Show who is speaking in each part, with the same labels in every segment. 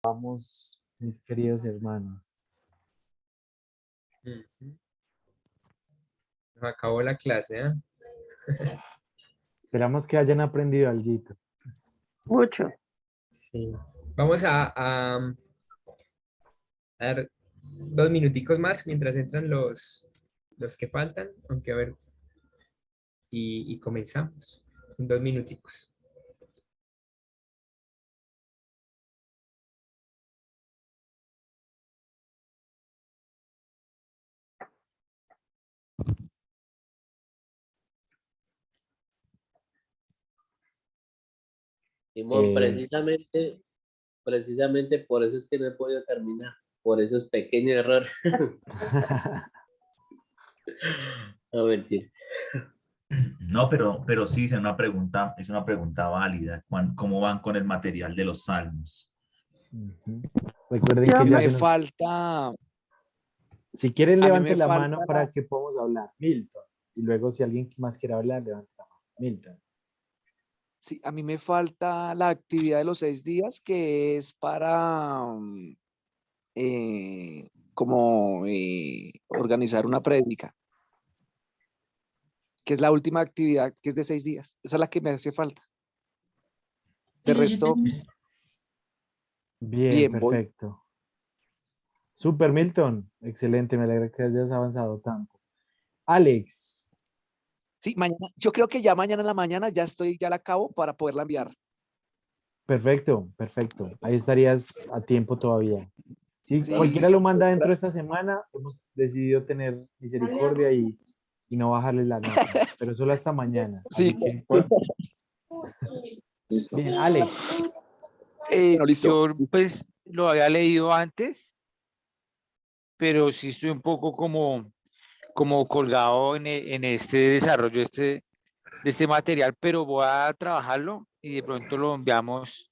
Speaker 1: Vamos, mis queridos hermanos.
Speaker 2: Ujú. Nos acabó la clase, ¿eh?
Speaker 1: Esperamos que hayan aprendido algo.
Speaker 3: Mucho.
Speaker 2: Sí. Vamos a dar 2 minuticos más mientras entran los que faltan, aunque a ver, y comenzamos en 2 minuticos.
Speaker 3: Simón,
Speaker 1: Eh,
Speaker 3: precisamente por eso es que no he podido terminar, por esos pequeños errores. No, mentira.
Speaker 4: No, pero sí es una pregunta válida. ¿Cómo van con el material de los salmos?
Speaker 1: Ujú. Recuerden
Speaker 3: Ya
Speaker 1: que ya
Speaker 5: Me
Speaker 1: se nos...
Speaker 5: falta,
Speaker 1: Si quieren,
Speaker 5: a mí
Speaker 1: levante
Speaker 5: me
Speaker 1: la
Speaker 5: falta
Speaker 1: mano para que podamos hablar. Milton. Y luego, si alguien más quiere hablar, levante la mano. Milton.
Speaker 5: sí, a mí me falta la actividad de los 6 días que es para organizar una prédica, que es la última actividad que es de 6 días. Esa es la que me hace falta. De
Speaker 6: Pero yo
Speaker 5: resto,
Speaker 6: también,
Speaker 1: Bien,
Speaker 5: bien, voy.
Speaker 1: perfecto. Super, Milton. Excelente, me alegra que hayas avanzado tanto. Alex.
Speaker 5: Sí, mañana, yo creo que ya mañana en la mañana ya la acabo para poderla enviar.
Speaker 1: Perfecto, perfecto. Ahí estarías a tiempo todavía. Si
Speaker 5: Sí,
Speaker 1: cualquiera lo manda dentro de esta semana, hemos decidido tener misericordia y no bajarle la nota, pero solo hasta mañana.
Speaker 5: sí,
Speaker 1: Así que,
Speaker 3: Listo.
Speaker 1: bien, Alex.
Speaker 5: no, listo.
Speaker 7: Yo pues lo había leído antes, pero sí estoy un poco como colgado en este desarrollo de este material, pero voy a trabajarlo y de pronto lo enviamos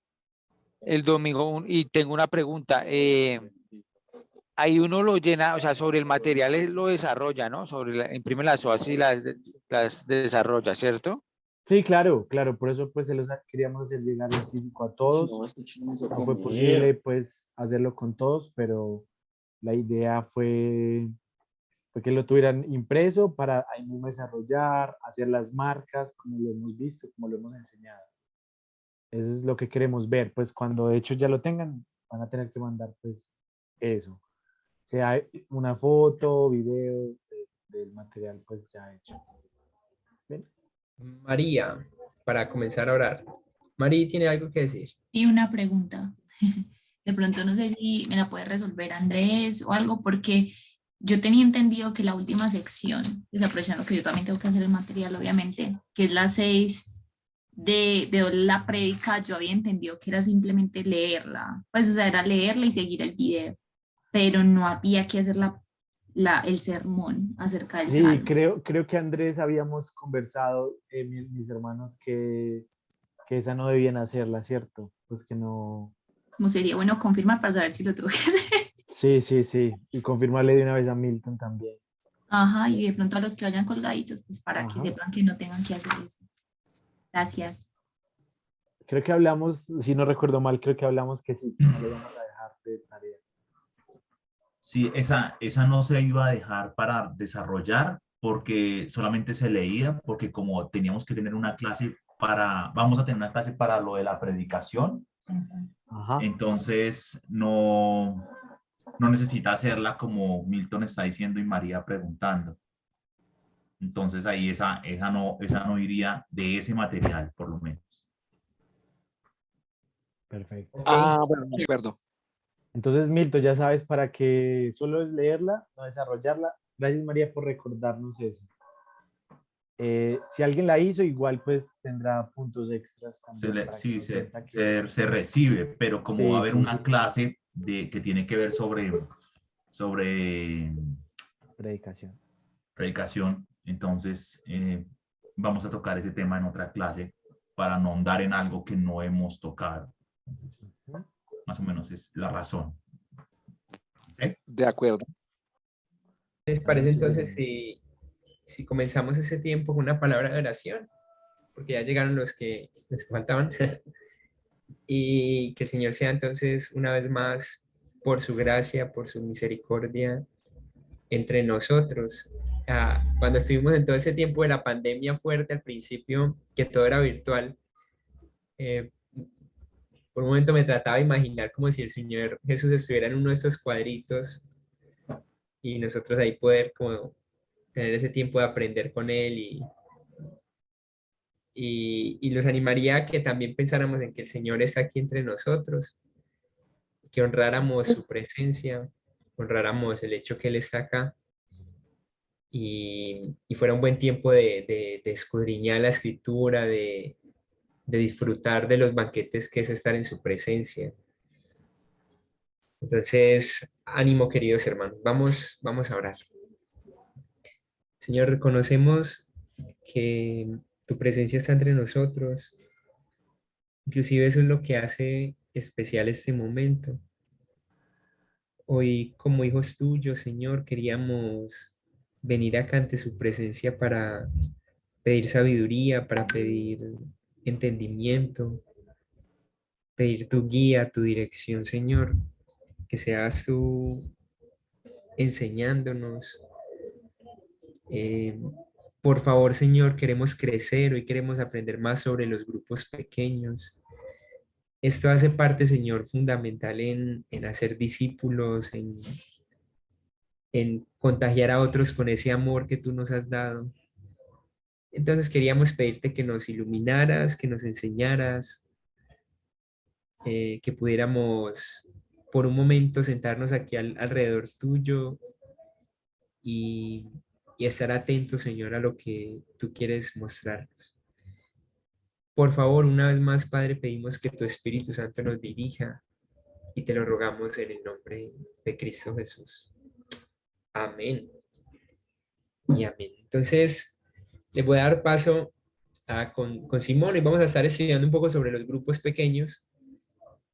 Speaker 7: el domingo. Y tengo una pregunta. Ahí uno lo llena, o sea, sobre el material lo desarrolla, ¿no? Imprime las hojas y las desarrolla, ¿cierto?
Speaker 1: Sí, claro, claro, por eso pues queríamos hacer llegar en físico a todos.
Speaker 3: No, este chico no se
Speaker 1: No fue
Speaker 3: come.
Speaker 1: posible pues hacerlo con todos, pero la idea fue que lo tuvieran impreso para ahí mismo desarrollar, hacer las marcas, como lo hemos visto, como lo hemos enseñado. Eso es lo que queremos ver, pues cuando de hecho ya lo tengan, van a tener que mandar pues eso, sea una foto, video del material pues ya hecho. ¿Bien?
Speaker 2: María, para comenzar a orar. María tiene algo que decir.
Speaker 6: y una pregunta. De pronto no sé si me la puede resolver Andrés o algo, porque yo tenía entendido que la última sección, pues aprovechando que yo también tengo que hacer el material, obviamente, que es la 6 de la prédica, yo había entendido que era simplemente leerla. Pues, o sea, era leerla y seguir el video, pero no había que hacer el sermón acerca del
Speaker 1: Sí,
Speaker 6: salmo.
Speaker 1: creo que Andrés habíamos conversado, mis hermanos, que esa no debían hacerla, ¿cierto? Pues que no.
Speaker 6: Como sería bueno confirmar para saber si lo tengo que hacer.
Speaker 1: Sí, sí, sí. Y confirmarle de una vez a Milton también.
Speaker 6: Ajá, y de pronto a los que vayan colgaditos, pues para que
Speaker 1: Ajá.
Speaker 6: sepan que no tengan que hacer eso. Gracias.
Speaker 1: Creo que hablamos, si no recuerdo mal, creo que hablamos que sí, que no le íbamos a dejar de tarea.
Speaker 4: Sí, esa no se iba a dejar para desarrollar porque solamente se leía, porque como teníamos que tener una clase vamos a tener una clase para lo de la predicación,
Speaker 1: Ajá.
Speaker 4: entonces no necesita hacerla como Milton está diciendo y María preguntando. Entonces ahí esa no iría de ese material, por lo menos.
Speaker 1: Perfecto.
Speaker 2: Ok.
Speaker 5: Bueno, de acuerdo.
Speaker 1: Entonces, Milton, ya sabes para que solo es leerla, no desarrollarla. Gracias, María, por recordarnos eso. Si alguien la hizo, igual pues tendrá puntos extras también para que
Speaker 4: Sí,
Speaker 1: no sienta que...
Speaker 4: se recibe, pero como
Speaker 1: Sí,
Speaker 4: va a haber
Speaker 1: sí.
Speaker 4: una clase que tiene que ver sobre
Speaker 1: Predicación.
Speaker 4: predicación, entonces vamos a tocar ese tema en otra clase para no andar en algo que no hemos tocado. Entonces, más o menos es la razón. ¿Okay?
Speaker 5: De acuerdo.
Speaker 2: ¿Les parece entonces si comenzamos ese tiempo con una palabra de oración? Porque ya llegaron los que les faltaban. y que el Señor sea entonces una vez más, por su gracia, por su misericordia, entre nosotros. Cuando estuvimos en todo ese tiempo de la pandemia fuerte al principio, que todo era virtual, eh, por un momento me trataba de imaginar como si el Señor Jesús estuviera en uno de estos cuadritos y nosotros ahí poder como tener ese tiempo de aprender con Él y los animaría a que también pensáramos en que el Señor está aquí entre nosotros, que honráramos su presencia, honráramos el hecho que Él está acá y fuera un buen tiempo de escudriñar la escritura, de disfrutar de los banquetes que es estar en su presencia. Entonces, ánimo, queridos hermanos, vamos a orar. Señor, reconocemos que tu presencia está entre nosotros. Inclusive eso es lo que hace especial este momento. Hoy, como hijos tuyos, Señor, queríamos venir acá ante su presencia para pedir sabiduría, para pedir entendimiento, pedir tu guía, tu dirección, Señor, que seas tú enseñándonos. Eh, por favor, Señor, queremos crecer, hoy queremos aprender más sobre los grupos pequeños. Esto hace parte, Señor, fundamental en hacer discípulos, en contagiar a otros con ese amor que tú nos has dado. Entonces queríamos pedirte que nos iluminaras, que nos enseñaras, que pudiéramos por un momento sentarnos aquí alrededor tuyo y, y estar atentos, Señor, a lo que tú quieres mostrarnos. Por favor, una vez más, Padre, pedimos que tu Espíritu Santo nos dirija y te lo rogamos en el nombre de Cristo Jesús. Amén. Y amén. Entonces, les voy a dar paso con Simón y vamos a estar estudiando un poco sobre los grupos pequeños.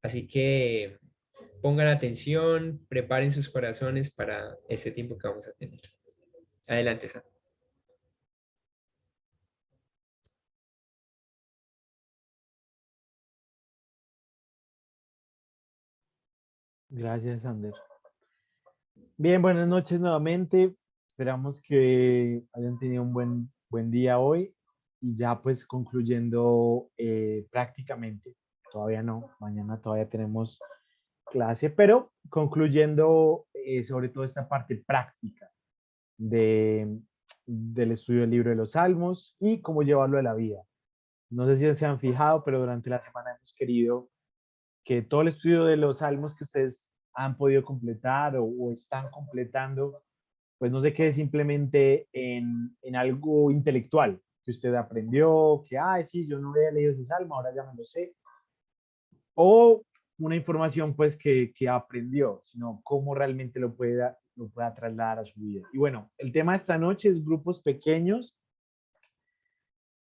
Speaker 2: Así que pongan atención, preparen sus corazones para este tiempo que vamos a tener. Adelante, Sam.
Speaker 1: Gracias, Ander. Bien, buenas noches nuevamente. Esperamos que hayan tenido un buen día hoy y ya pues concluyendo prácticamente, todavía no, mañana todavía tenemos clase, pero concluyendo sobre todo esta parte práctica del estudio del libro de los Salmos y cómo llevarlo a la vida. No sé si se han fijado, pero durante la semana hemos querido que todo el estudio de los Salmos que ustedes han podido completar o están completando, pues no se quede simplemente en algo intelectual que usted aprendió, que, ay, sí, yo no había leído ese salmo, ahora ya me lo sé, o una información pues que aprendió, sino cómo realmente lo pueda trasladar a su vida. Y bueno, el tema de esta noche es grupos pequeños,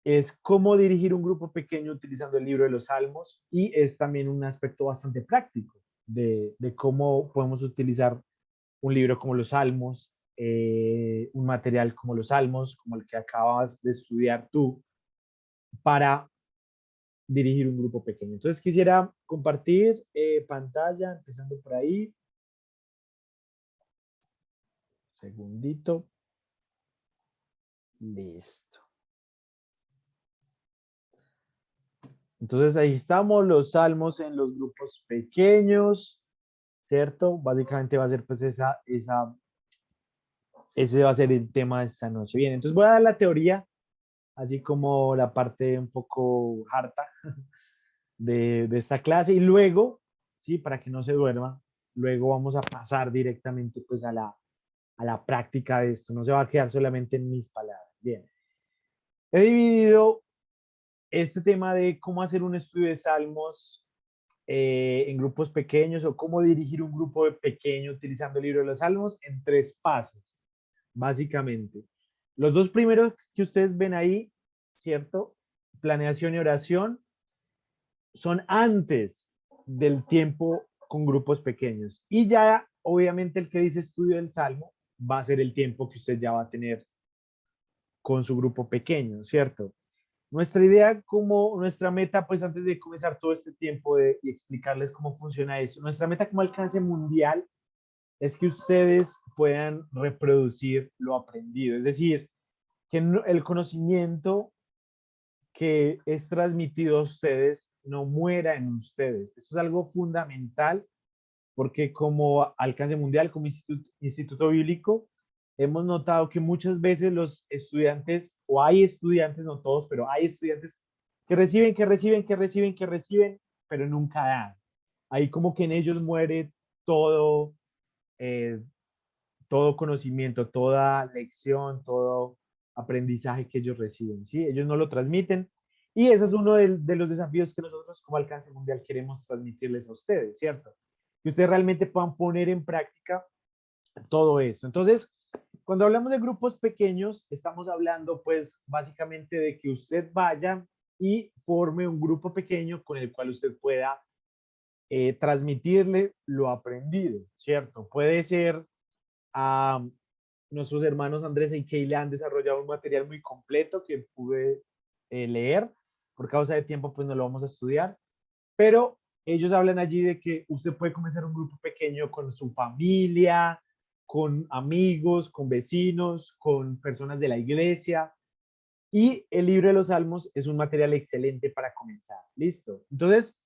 Speaker 1: es cómo dirigir un grupo pequeño utilizando el libro de los Salmos y es también un aspecto bastante práctico de cómo podemos utilizar un libro como los Salmos, un material como los Salmos, como el que acabas de estudiar tú, para dirigir un grupo pequeño. Entonces quisiera compartir pantalla, empezando por ahí. Segundito. Listo. Entonces ahí estamos, los salmos en los grupos pequeños, ¿cierto? Básicamente va a ser pues ese va a ser el tema de esta noche. Bien, entonces voy a dar la teoría, así como la parte un poco harta de esta clase y luego, sí, para que no se duerma, luego vamos a pasar directamente pues a la práctica de esto, no se va a quedar solamente en mis palabras. Bien, he dividido este tema de cómo hacer un estudio de salmos en grupos pequeños o cómo dirigir un grupo pequeño utilizando el libro de los salmos en 3 pasos, básicamente. Los 2 primeros que ustedes ven ahí, ¿cierto? Planeación y oración, son antes del tiempo con grupos pequeños. Y ya, obviamente, el que dice estudio del salmo va a ser el tiempo que usted ya va a tener con su grupo pequeño, ¿cierto? Nuestra idea como nuestra meta, pues antes de comenzar todo este tiempo y explicarles cómo funciona eso, nuestra meta como alcance mundial es que ustedes puedan reproducir lo aprendido, es decir, que el conocimiento que es transmitido a ustedes no muera en ustedes. Esto es algo fundamental porque como alcance mundial, como instituto bíblico, hemos notado que muchas veces los estudiantes, o hay estudiantes, no todos, pero hay estudiantes que reciben, pero nunca dan. Ahí como que en ellos muere todo, eh, todo conocimiento, toda lección, todo aprendizaje que ellos reciben, ¿sí? Ellos no lo transmiten. Y ese es uno de los desafíos que nosotros como Alcance Mundial queremos transmitirles a ustedes, ¿cierto? Que ustedes realmente puedan poner en práctica todo esto. Entonces, cuando hablamos de grupos pequeños, estamos hablando pues básicamente de que usted vaya y forme un grupo pequeño con el cual usted pueda transmitirle lo aprendido, ¿cierto? Puede ser a nuestros hermanos Andrés y Keila han desarrollado un material muy completo que pude leer. Por causa de tiempo, pues no lo vamos a estudiar. Pero ellos hablan allí de que usted puede comenzar un grupo pequeño con su familia, con amigos, con vecinos, con personas de la iglesia. Y el libro de los Salmos es un material excelente para comenzar. ¿Listo? Entonces,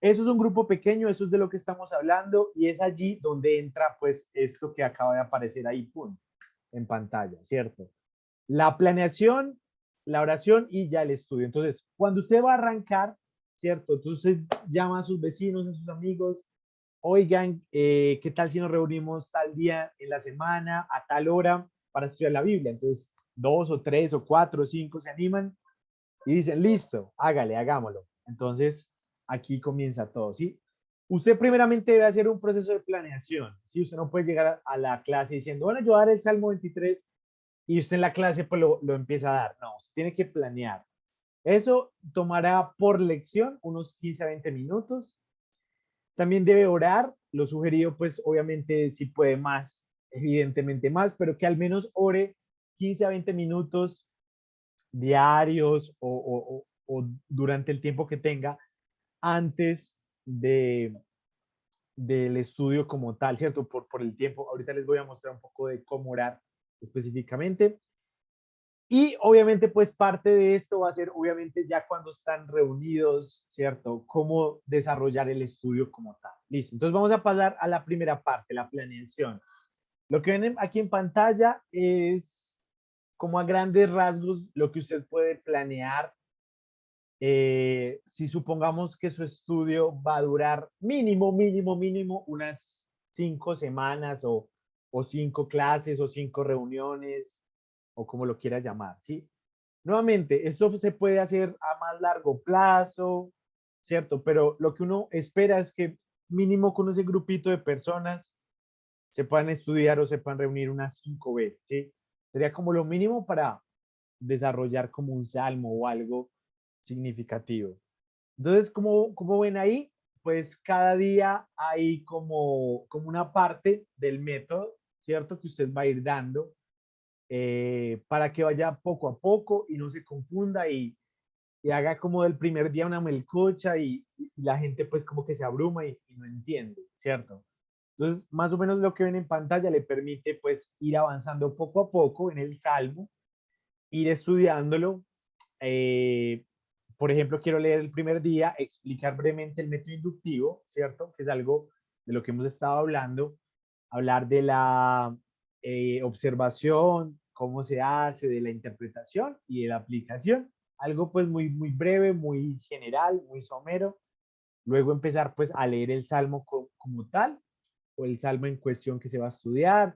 Speaker 1: eso es un grupo pequeño, eso es de lo que estamos hablando y es allí donde entra pues esto que acaba de aparecer ahí, pum, en pantalla, ¿cierto? La planeación, la oración y ya el estudio. Entonces, cuando usted va a arrancar, ¿cierto? Entonces llama a sus vecinos, a sus amigos, oigan, ¿qué tal si nos reunimos tal día en la semana, a tal hora, para estudiar la Biblia? Entonces, 2 o 3 o 4 o 5 se animan y dicen, listo, hágale, hagámoslo. Entonces, aquí comienza todo, ¿sí? Usted primeramente debe hacer un proceso de planeación, ¿sí? Usted no puede llegar a la clase diciendo, bueno, yo voy a dar el Salmo 23 y usted en la clase pues lo empieza a dar. No, usted tiene que planear. Eso tomará por lección unos 15 a 20 minutos. También debe orar, lo sugerido pues obviamente si puede más, evidentemente más, pero que al menos ore 15 a 20 minutos diarios o durante el tiempo que tenga antes del estudio como tal, ¿cierto? Por el tiempo. Ahorita les voy a mostrar un poco de cómo orar específicamente. Y obviamente, pues parte de esto va a ser, obviamente, ya cuando están reunidos, ¿cierto? Cómo desarrollar el estudio como tal. Listo. Entonces vamos a pasar a la primera parte, la planeación. Lo que ven aquí en pantalla es como a grandes rasgos lo que usted puede planear. Si supongamos que su estudio va a durar mínimo unas 5 semanas o 5 clases o 5 reuniones o como lo quiera llamar, ¿sí? Nuevamente, esto se puede hacer a más largo plazo, ¿cierto? Pero lo que uno espera es que mínimo con ese grupito de personas se puedan estudiar o se puedan reunir unas 5 veces, ¿sí? Sería como lo mínimo para desarrollar como un salmo o algo significativo. Entonces, como ven ahí, pues cada día hay como una parte del método, ¿cierto? Que usted va a ir dando para que vaya poco a poco y no se confunda y haga como del primer día una melcocha y la gente pues como que se abruma y no entiende, ¿cierto? Entonces, más o menos lo que ven en pantalla le permite pues ir avanzando poco a poco en el salmo, ir estudiándolo. Eh, por ejemplo, quiero leer el primer día, explicar brevemente el método inductivo, ¿cierto? Que es algo de lo que hemos estado hablando, hablar de la observación, cómo se hace, de la interpretación y de la aplicación. Algo pues muy breve, muy general, muy somero. Luego empezar pues a leer el salmo como tal o el salmo en cuestión que se va a estudiar.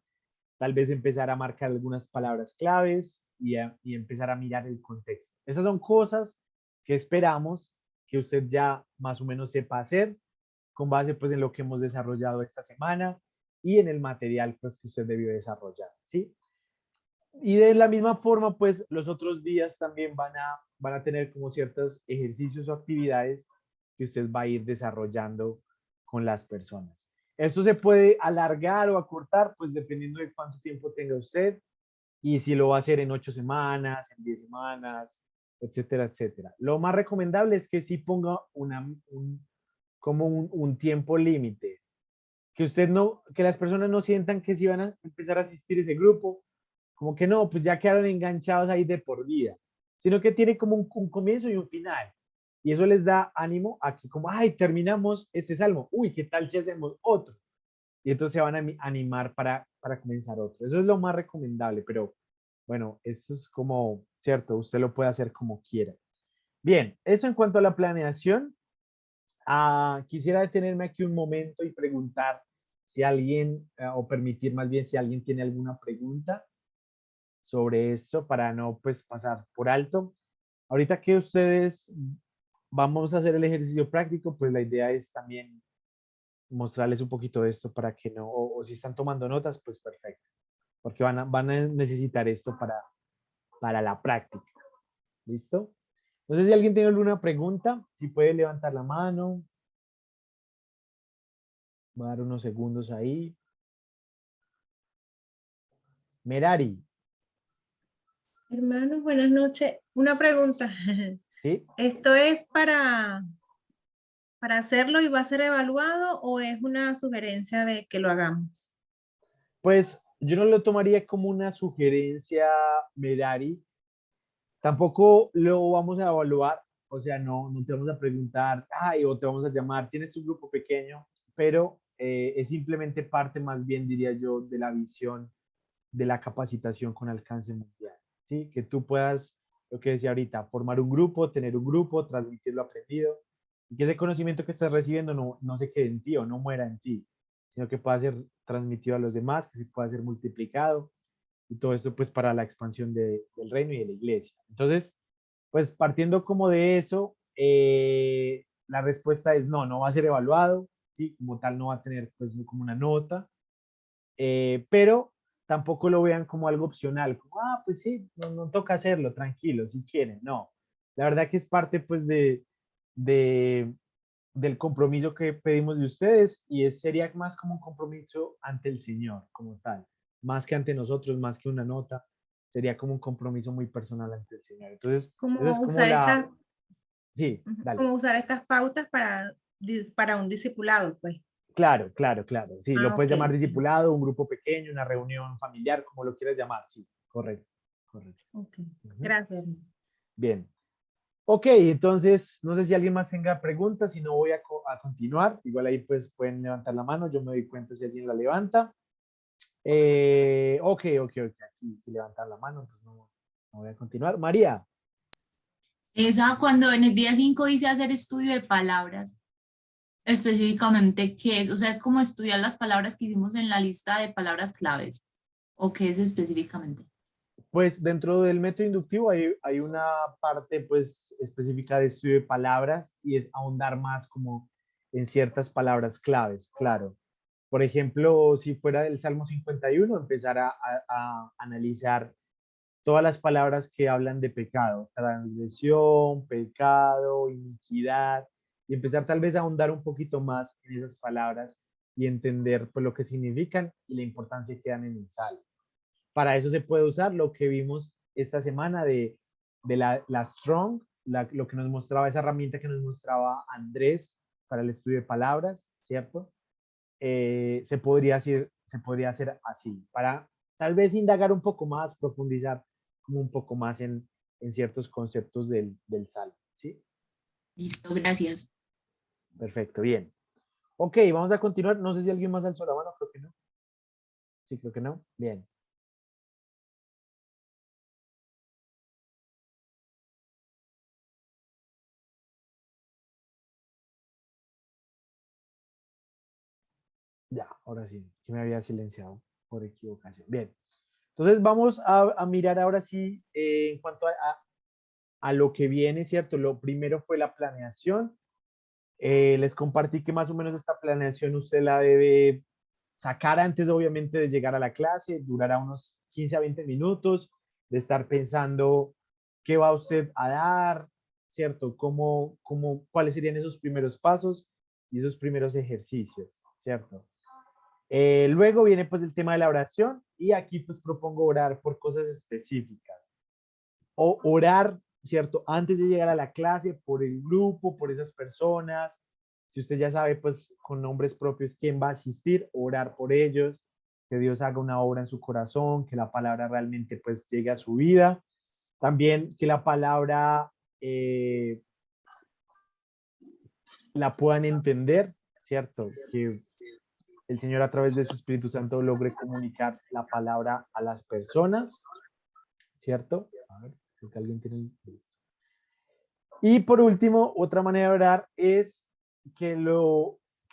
Speaker 1: Tal vez empezar a marcar algunas palabras claves y empezar a mirar el contexto. Esas son cosas que esperamos que usted ya más o menos sepa hacer con base pues en lo que hemos desarrollado esta semana y en el material pues que usted debió desarrollar, ¿sí? Y de la misma forma pues los otros días también van a tener como ciertos ejercicios o actividades que usted va a ir desarrollando con las personas. Esto se puede alargar o acortar pues dependiendo de cuánto tiempo tenga usted y si lo va a hacer en 8 semanas, en 10 semanas, etcétera, etcétera. Lo más recomendable es que sí ponga como un tiempo límite, que que las personas no sientan que si van a empezar a asistir a ese grupo, como que no, pues ya quedaron enganchados ahí de por vida, sino que tiene como un comienzo y un final. Y eso les da ánimo a que como, ay, terminamos este salmo, uy, ¿qué tal si hacemos otro? Y entonces se van a animar para comenzar otro. Eso es lo más recomendable, pero bueno, eso es como, cierto, usted lo puede hacer como quiera. Bien, eso en cuanto a la planeación. Quisiera detenerme aquí un momento y preguntar si alguien, o permitir más bien si alguien tiene alguna pregunta sobre eso para no pues pasar por alto. Ahorita que ustedes vamos a hacer el ejercicio práctico, pues la idea es también mostrarles un poquito de esto para que no, o si están tomando notas, pues perfecto, porque van a necesitar esto para la práctica. ¿Listo? No sé si alguien tiene alguna pregunta, si puede levantar la mano. Voy a dar unos segundos ahí. Merari,
Speaker 8: Hermanos, buenas noches. Una pregunta.
Speaker 1: ¿sí?
Speaker 8: ¿Esto es para hacerlo y va a ser evaluado o es una sugerencia de que lo hagamos?
Speaker 1: Pues yo no lo tomaría como una sugerencia, Merari. Tampoco lo vamos a evaluar, o sea, no te vamos a preguntar, ay, o te vamos a llamar, tienes un grupo pequeño, pero es simplemente parte más bien, diría yo, de la visión de la capacitación con alcance mundial, ¿sí? Que tú puedas, lo que decía ahorita, formar un grupo, tener un grupo, transmitir lo aprendido, y que ese conocimiento que estás recibiendo no se quede en ti o no muera en ti, sino que pueda ser transmitido a los demás, que se pueda ser multiplicado, y todo esto pues para la expansión del reino y de la iglesia. Entonces, pues partiendo como de eso, la respuesta es no va a ser evaluado, ¿sí? Como tal no va a tener pues como una nota, pero tampoco lo vean como algo opcional, como, pues sí, no toca hacerlo, tranquilo, si quieren, no. La verdad que es parte pues de, del compromiso que pedimos de ustedes y sería más como un compromiso ante el Señor como tal, más que ante nosotros, más que una nota, sería como un compromiso muy personal ante el Señor. Entonces, esa es
Speaker 8: ¿Cómo
Speaker 1: como
Speaker 8: usar
Speaker 1: la... Sí, dale.
Speaker 8: cómo usar estas pautas para un discipulado, pues?
Speaker 1: Claro, claro, claro. Sí, lo puedes
Speaker 8: Ok.
Speaker 1: llamar discipulado, un grupo pequeño, una reunión familiar, como lo quieras llamar. Sí, correcto, correcto.
Speaker 8: Ok.
Speaker 1: Ujú.
Speaker 8: Gracias, hermano.
Speaker 1: Bien. Ok, entonces, no sé si alguien más tenga preguntas, si no voy a continuar. Igual ahí pues pueden levantar la mano, yo me doy cuenta si alguien la levanta. Ok, aquí sí levantar la mano, entonces no voy a continuar. María,
Speaker 6: Esa cuando en el día 5 dice hacer estudio de palabras, específicamente, ¿qué es? O sea, es como estudiar las palabras que hicimos en la lista de palabras claves. ¿O qué es específicamente?
Speaker 1: pues dentro del método inductivo hay una parte pues específica de estudio de palabras y es ahondar más como en ciertas palabras claves, claro. Por ejemplo, si fuera del Salmo 51, empezar a analizar todas las palabras que hablan de pecado, transgresión, pecado, iniquidad, y empezar tal vez a ahondar un poquito más en esas palabras y entender pues, lo que significan y la importancia que dan en el Salmo. Para eso se puede usar lo que vimos esta semana de la Strong, lo que nos mostraba, esa herramienta que nos mostraba Andrés para el estudio de palabras, ¿cierto? Se podría hacer así, para tal vez indagar un poco más, profundizar como un poco más en ciertos conceptos del salmo, ¿sí?
Speaker 6: Listo, gracias.
Speaker 1: Perfecto, bien. Ok, vamos a continuar. No sé si alguien más alzó la mano, creo que no. Sí, creo que no. Bien. Ya, ahora sí, que me había silenciado por equivocación. Bien. Entonces vamos a mirar ahora sí en cuanto a lo que viene, ¿cierto? Lo primero fue la planeación. Les compartí que más o menos esta planeación usted la debe sacar antes, obviamente, de llegar a la clase. Durará unos 15 a 20 minutos de estar pensando qué va usted a dar, ¿cierto? ¿Cuáles serían esos primeros pasos y esos primeros ejercicios, ¿cierto? Luego viene pues el tema de la oración y aquí pues propongo orar por cosas específicas o orar ¿cierto? Antes de llegar a la clase, por el grupo, por esas personas. Si usted ya sabe, pues con nombres propios quién va a asistir, orar por ellos, que Dios haga una obra en su corazón, que la palabra realmente pues llegue a su vida. También que la palabra la puedan entender, ¿cierto? Que el Señor a través de su Espíritu Santo logre comunicar la palabra a las personas, ¿cierto? A ver, creo que alguien tiene listo. Y por último, otra manera de orar es que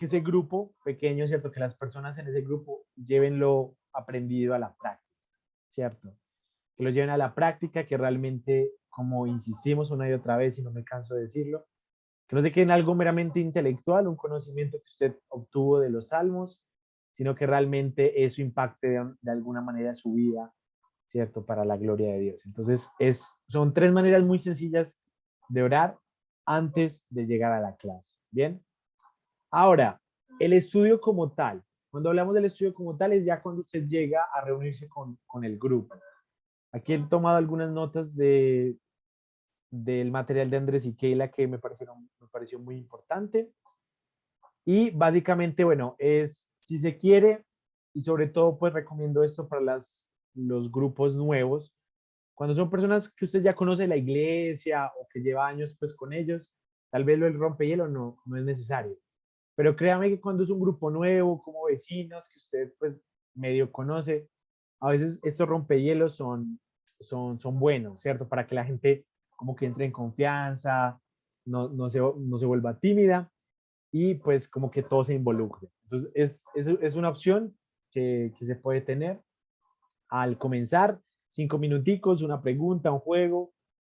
Speaker 1: ese grupo pequeño, ¿cierto? Que las personas en ese grupo lleven lo aprendido a la práctica, ¿cierto? Que lo lleven a la práctica, que realmente, como insistimos una y otra vez, y no me canso de decirlo, que no se quede en algo meramente intelectual, un conocimiento que usted obtuvo de los salmos, sino que realmente eso impacte de alguna manera su vida, ¿cierto? Para la gloria de Dios. Entonces, son 3 maneras muy sencillas de orar antes de llegar a la clase. ¿Bien? Ahora, el estudio como tal. Cuando hablamos del estudio como tal es ya cuando usted llega a reunirse con el grupo. Aquí he tomado algunas notas del material de Andrés y Keila que me pareció muy importante. Y básicamente, bueno, si se quiere, y sobre todo, pues recomiendo esto para los grupos nuevos. Cuando son personas que usted ya conoce de la iglesia o que lleva años pues con ellos, tal vez lo del rompehielo no es necesario. Pero créame que cuando es un grupo nuevo, como vecinos, que usted pues medio conoce, a veces estos rompehielos son buenos, ¿cierto? Para que la gente como que entre en confianza, no se vuelva tímida y pues como que todo se involucre. Entonces es una opción que se puede tener al comenzar, 5 minuticos, una pregunta, un juego,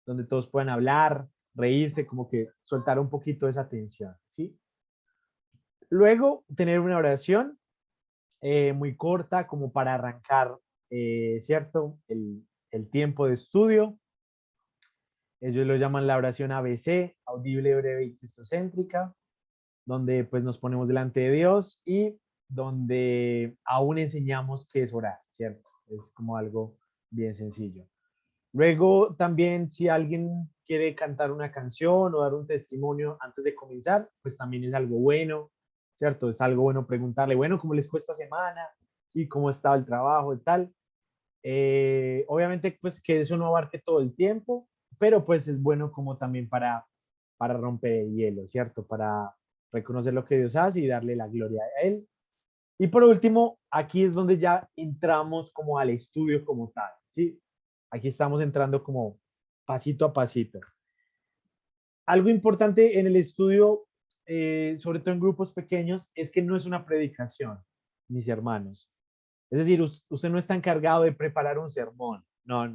Speaker 1: donde todos puedan hablar, reírse, como que soltar un poquito esa tensión, ¿sí? Luego, tener una oración muy corta como para arrancar, ¿cierto? El tiempo de estudio. Ellos lo llaman la oración ABC, audible, breve y cristocéntrica, donde pues nos ponemos delante de Dios y donde aún enseñamos qué es orar, ¿cierto? Es como algo bien sencillo. Luego también si alguien quiere cantar una canción o dar un testimonio antes de comenzar, pues también es algo bueno, ¿cierto? Es algo bueno preguntarle, bueno, ¿cómo les fue esta semana? ¿Sí? ¿Cómo ha estado el trabajo y tal? Obviamente pues que eso no abarque todo el tiempo, pero pues es bueno como también para romper el hielo, ¿cierto? Para reconocer lo que Dios hace y darle la gloria a Él. Y por último, aquí es donde ya entramos como al estudio como tal, ¿sí? Aquí estamos entrando como pasito a pasito. Algo importante en el estudio, sobre todo en grupos pequeños, es que no es una predicación, mis hermanos. Es decir, usted no está encargado de preparar un sermón. No.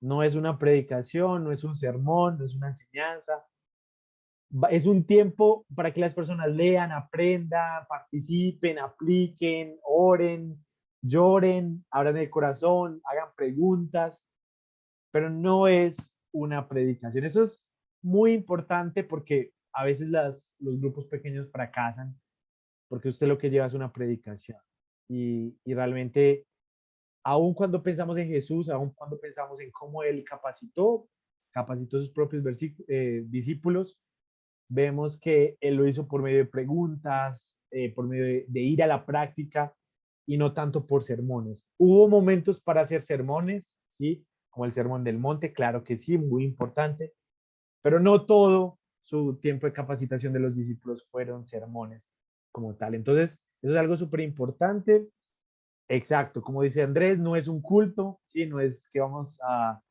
Speaker 1: No es una predicación, no es un sermón, no es una enseñanza. Es un tiempo para que las personas lean, aprendan, participen, apliquen, oren, lloren, abran el corazón, hagan preguntas, pero no es una predicación. Eso es muy importante porque a veces los grupos pequeños fracasan porque usted lo que lleva es una predicación. Y realmente, aun cuando pensamos en Jesús, aun cuando pensamos en cómo Él capacitó sus propios discípulos, vemos que Él lo hizo por medio de preguntas, por medio de ir a la práctica y no tanto por sermones. Hubo momentos para hacer sermones, ¿sí? Como el Sermón del Monte, claro que sí, muy importante, pero no todo su tiempo de capacitación de los discípulos fueron sermones como tal. Entonces, eso es algo súper importante. Exacto, como dice Andrés, no es un culto, ¿sí? No es que vamos a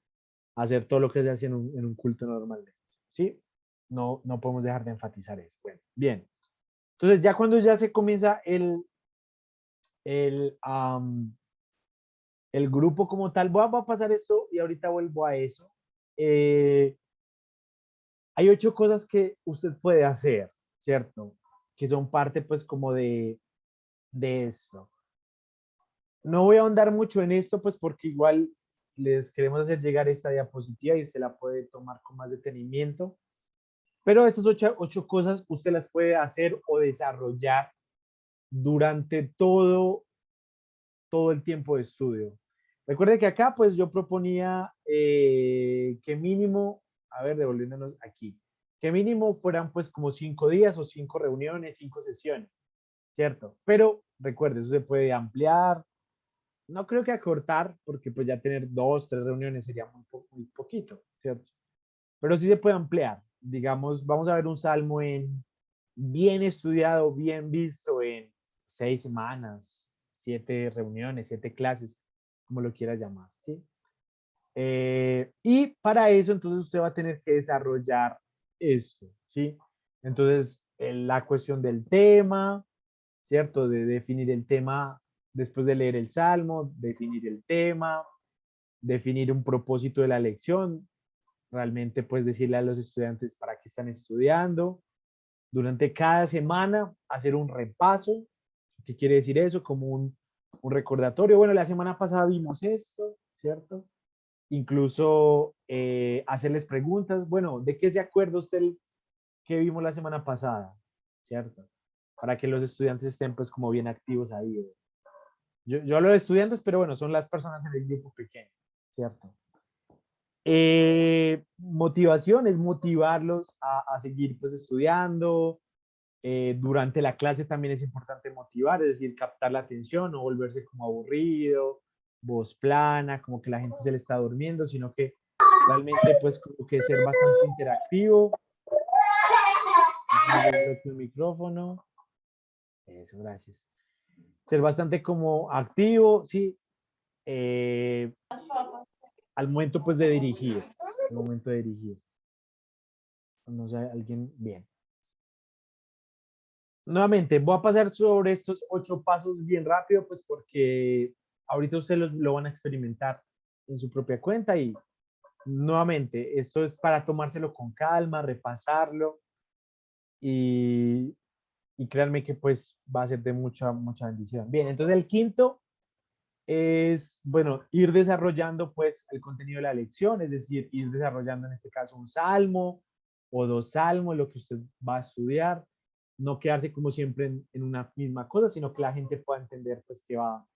Speaker 1: hacer todo lo que se hace en un culto normalmente, ¿sí? No podemos dejar de enfatizar eso. Bueno, bien. Entonces, ya cuando ya se comienza el, el grupo como tal, voy a pasar esto y ahorita vuelvo a eso. Hay 8 cosas que usted puede hacer, ¿cierto? Que son parte pues como de esto. No voy a ahondar mucho en esto pues porque igual les queremos hacer llegar esta diapositiva y usted la puede tomar con más detenimiento. Pero estas 8 cosas usted las puede hacer o desarrollar durante todo el tiempo de estudio. Recuerde que acá pues yo proponía que mínimo, a ver, devolviéndonos aquí, que mínimo fueran pues como 5 días o 5 reuniones, 5 sesiones, ¿cierto? Pero recuerde, eso se puede ampliar, no creo que acortar, porque pues ya tener 2, 3 reuniones sería muy poquito, ¿cierto? Pero sí se puede ampliar. Digamos, vamos a ver un salmo bien estudiado, bien visto en 6 semanas, 7 reuniones, 7 clases, como lo quieras llamar, ¿sí? Y para eso, entonces, usted va a tener que desarrollar esto, ¿sí? Entonces, la cuestión del tema, ¿cierto? De definir el tema después de leer el salmo, definir el tema, definir un propósito de la lección, realmente pues decirle a los estudiantes para qué están estudiando, durante cada semana hacer un repaso. ¿Qué quiere decir eso? Como un recordatorio. Bueno, la semana pasada vimos esto, ¿cierto? Incluso hacerles preguntas. Bueno, ¿de qué se acuerda usted que vimos la semana pasada? ¿Cierto? Para que los estudiantes estén pues como bien activos ahí. Yo hablo de estudiantes, pero bueno, son las personas en el grupo pequeño, ¿cierto? Motivación es motivarlos a seguir pues estudiando. Durante la clase también es importante motivar, es decir, captar la atención, no volverse como aburrido, voz plana, como que la gente se le está durmiendo, sino que realmente pues como que ser bastante interactivo. El micrófono. Eso, gracias. Ser bastante como activo, sí. Al momento pues de dirigir. Al momento de dirigir. No sé, alguien, bien. Nuevamente, voy a pasar sobre estos 8 pasos bien rápido, pues porque ahorita ustedes lo van a experimentar en su propia cuenta y nuevamente, esto es para tomárselo con calma, repasarlo y créanme que pues va a ser de mucha bendición. Bien, entonces el quinto es, bueno, ir desarrollando pues el contenido de la lección, es decir, ir desarrollando en este caso un salmo o 2 salmos, lo que usted va a estudiar, no quedarse como siempre en una misma cosa, sino que la gente pueda entender pues que va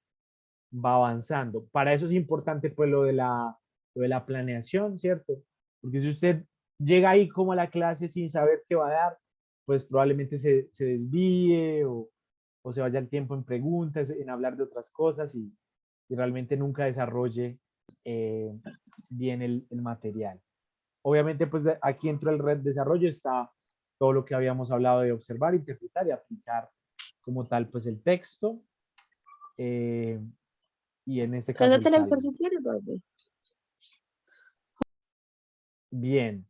Speaker 1: avanzando. Para eso es importante pues lo de la planeación, ¿cierto? Porque si usted llega ahí como a la clase sin saber qué va a dar, pues probablemente se desvíe o se vaya el tiempo en preguntas, en hablar de otras cosas y realmente nunca desarrolle bien el material. Obviamente, pues aquí dentro del red desarrollo está todo lo que habíamos hablado de observar, interpretar y aplicar como tal, pues el texto. Y en este caso el salmo. Bien.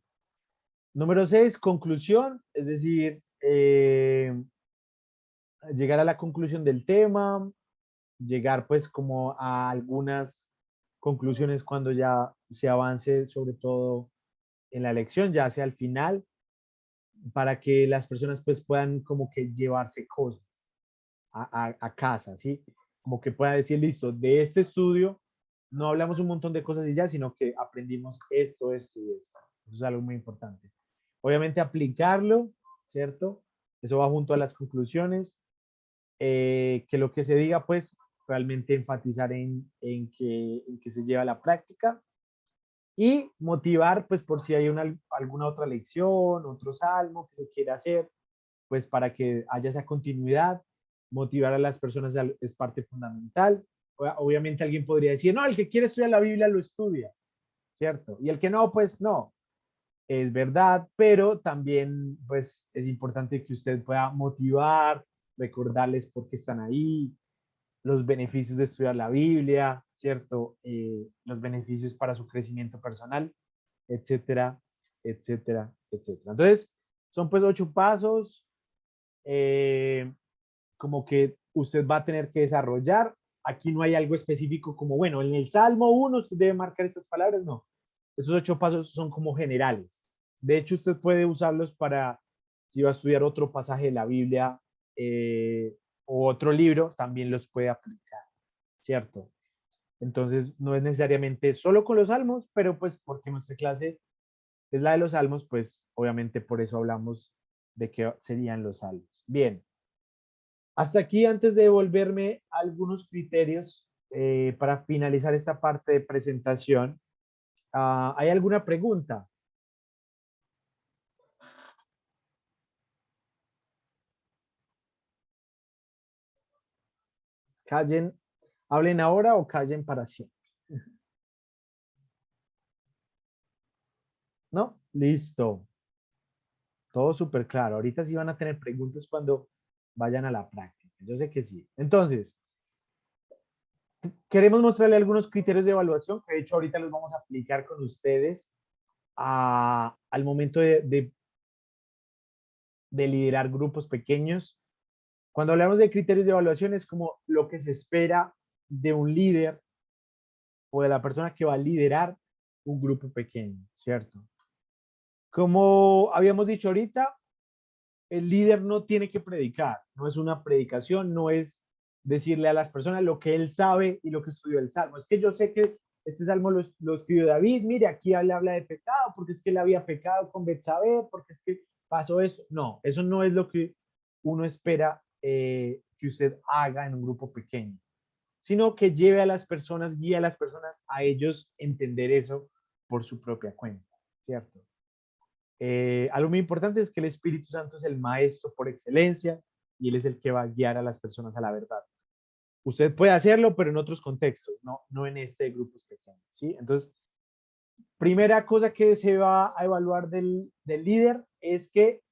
Speaker 1: Número 6, conclusión, es decir, llegar a la conclusión del tema, llegar pues como a algunas conclusiones cuando ya se avance sobre todo en la lección, ya hacia el final, para que las personas pues puedan como que llevarse cosas a casa, ¿sí? Como que pueda decir, listo, de este estudio no hablamos un montón de cosas y ya, sino que aprendimos esto y esto. Eso es algo muy importante. Obviamente aplicarlo, ¿cierto? Eso va junto a las conclusiones. Que lo que se diga, pues, realmente enfatizar en que se lleva a la práctica y motivar, pues, por si hay alguna otra lección, otro salmo que se quiera hacer, pues, para que haya esa continuidad. Motivar a las personas es parte fundamental. Obviamente alguien podría decir, no, el que quiere estudiar la Biblia lo estudia, ¿cierto? Y el que no, pues no. Es verdad, pero también pues es importante que usted pueda motivar, recordarles por qué están ahí, los beneficios de estudiar la Biblia, ¿cierto? Los beneficios para su crecimiento personal, etcétera, etcétera, etcétera. Entonces, son pues 8 pasos como que usted va a tener que desarrollar. Aquí no hay algo específico como, bueno, en el Salmo 1 usted debe marcar estas palabras, no. Esos 8 pasos son como generales. De hecho, usted puede usarlos para, si va a estudiar otro pasaje de la Biblia o otro libro, también los puede aplicar, ¿cierto? Entonces, no es necesariamente solo con los salmos, pero pues porque nuestra clase es la de los salmos, pues obviamente por eso hablamos de qué serían los salmos. Bien. Hasta aquí, antes de devolverme algunos criterios para finalizar esta parte de presentación, ¿hay alguna pregunta? Callen, hablen ahora o callen para siempre. ¿No? Listo. Todo súper claro. Ahorita sí van a tener preguntas cuando vayan a la práctica. Yo sé que sí. Entonces, queremos mostrarle algunos criterios de evaluación que de hecho ahorita los vamos a aplicar con ustedes al momento de liderar grupos pequeños. Cuando hablamos de criterios de evaluación es como lo que se espera de un líder o de la persona que va a liderar un grupo pequeño, ¿cierto? Como habíamos dicho ahorita, el líder no tiene que predicar, no es una predicación, no es decirle a las personas lo que él sabe y lo que estudió el Salmo. Es que yo sé que este Salmo lo escribió David, mire, aquí él habla de pecado, porque es que él había pecado con Betsabé, porque es que pasó esto. No, eso no es lo que uno espera que usted haga en un grupo pequeño, sino que lleve a las personas, guíe a las personas a ellos entender eso por su propia cuenta, ¿cierto? Algo muy importante es que el Espíritu Santo es el maestro por excelencia y él es el que va a guiar a las personas a la verdad. Usted puede hacerlo, pero en otros contextos, no en este grupo pequeño, ¿sí? Entonces, primera cosa que se va a evaluar del líder es que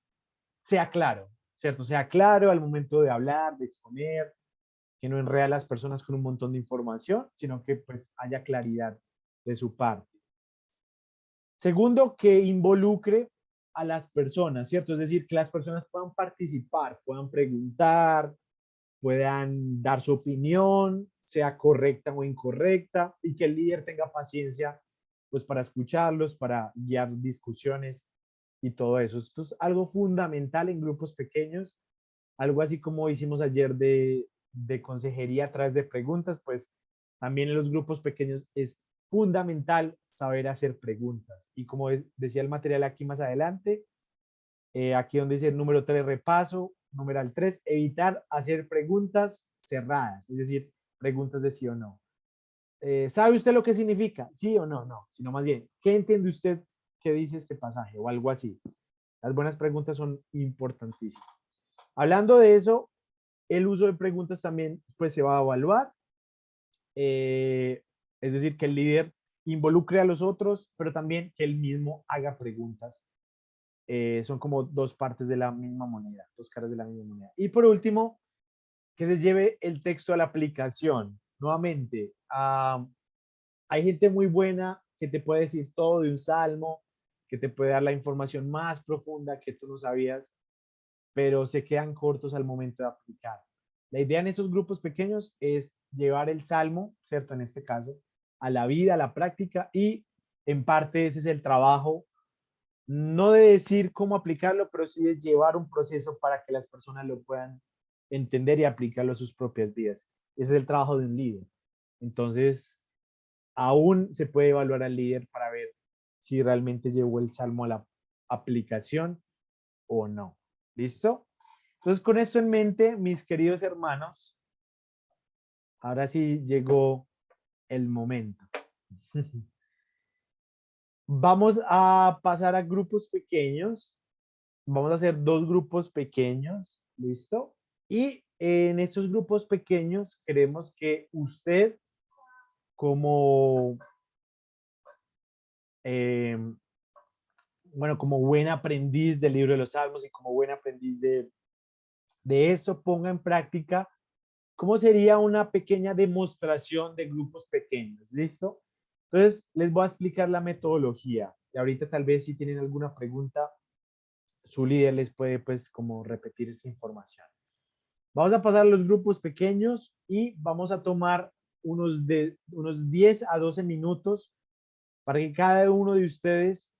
Speaker 1: sea claro, ¿cierto? Sea claro al momento de hablar, de exponer, que no enreda a las personas con un montón de información, sino que pues haya claridad de su parte. Segundo, que involucre a las personas, ¿cierto? Es decir, que las personas puedan participar, puedan preguntar, puedan dar su opinión, sea correcta o incorrecta, y que el líder tenga paciencia, pues, para escucharlos, para guiar discusiones y todo eso. Esto es algo fundamental en grupos pequeños, algo así como hicimos ayer de consejería a través de preguntas, pues también en los grupos pequeños es fundamental saber hacer preguntas. Y como decía el material aquí más adelante, aquí donde dice el número 3, repaso, numeral 3, evitar hacer preguntas cerradas, es decir, preguntas de sí o no. ¿Sabe usted lo que significa? ¿Sí o no? No, sino más bien, ¿qué entiende usted que dice este pasaje? O algo así. Las buenas preguntas son importantísimas. Hablando de eso, el uso de preguntas también pues se va a evaluar. Es decir, que el líder involucre a los otros, pero también que él mismo haga preguntas. Son como dos partes de la misma moneda, dos caras de la misma moneda. Y por último, que se lleve el texto a la aplicación. Nuevamente, hay gente muy buena que te puede decir todo de un salmo, que te puede dar la información más profunda que tú no sabías, pero se quedan cortos al momento de aplicar. La idea en esos grupos pequeños es llevar el salmo, ¿cierto? En este caso, a la vida, a la práctica, y en parte ese es el trabajo, no de decir cómo aplicarlo, pero sí de llevar un proceso para que las personas lo puedan entender y aplicarlo a sus propias vidas. Ese es el trabajo de un líder. Entonces, aún se puede evaluar al líder para ver si realmente llevó el salmo a la aplicación o no. ¿Listo? Entonces, con esto en mente, mis queridos hermanos, ahora sí llegó el momento. Vamos a pasar a grupos pequeños. Vamos a hacer 2 grupos pequeños. ¿Listo? Y en estos grupos pequeños queremos que usted, como, bueno, como buen aprendiz del libro de los Salmos y como buen aprendiz de esto, ponga en práctica cómo sería una pequeña demostración de grupos pequeños. ¿Listo? Entonces, les voy a explicar la metodología. Y ahorita tal vez si tienen alguna pregunta, su líder les puede pues como repetir esa información. Vamos a pasar a los grupos pequeños y vamos a tomar unos 10 a 12 minutos para que cada uno de ustedes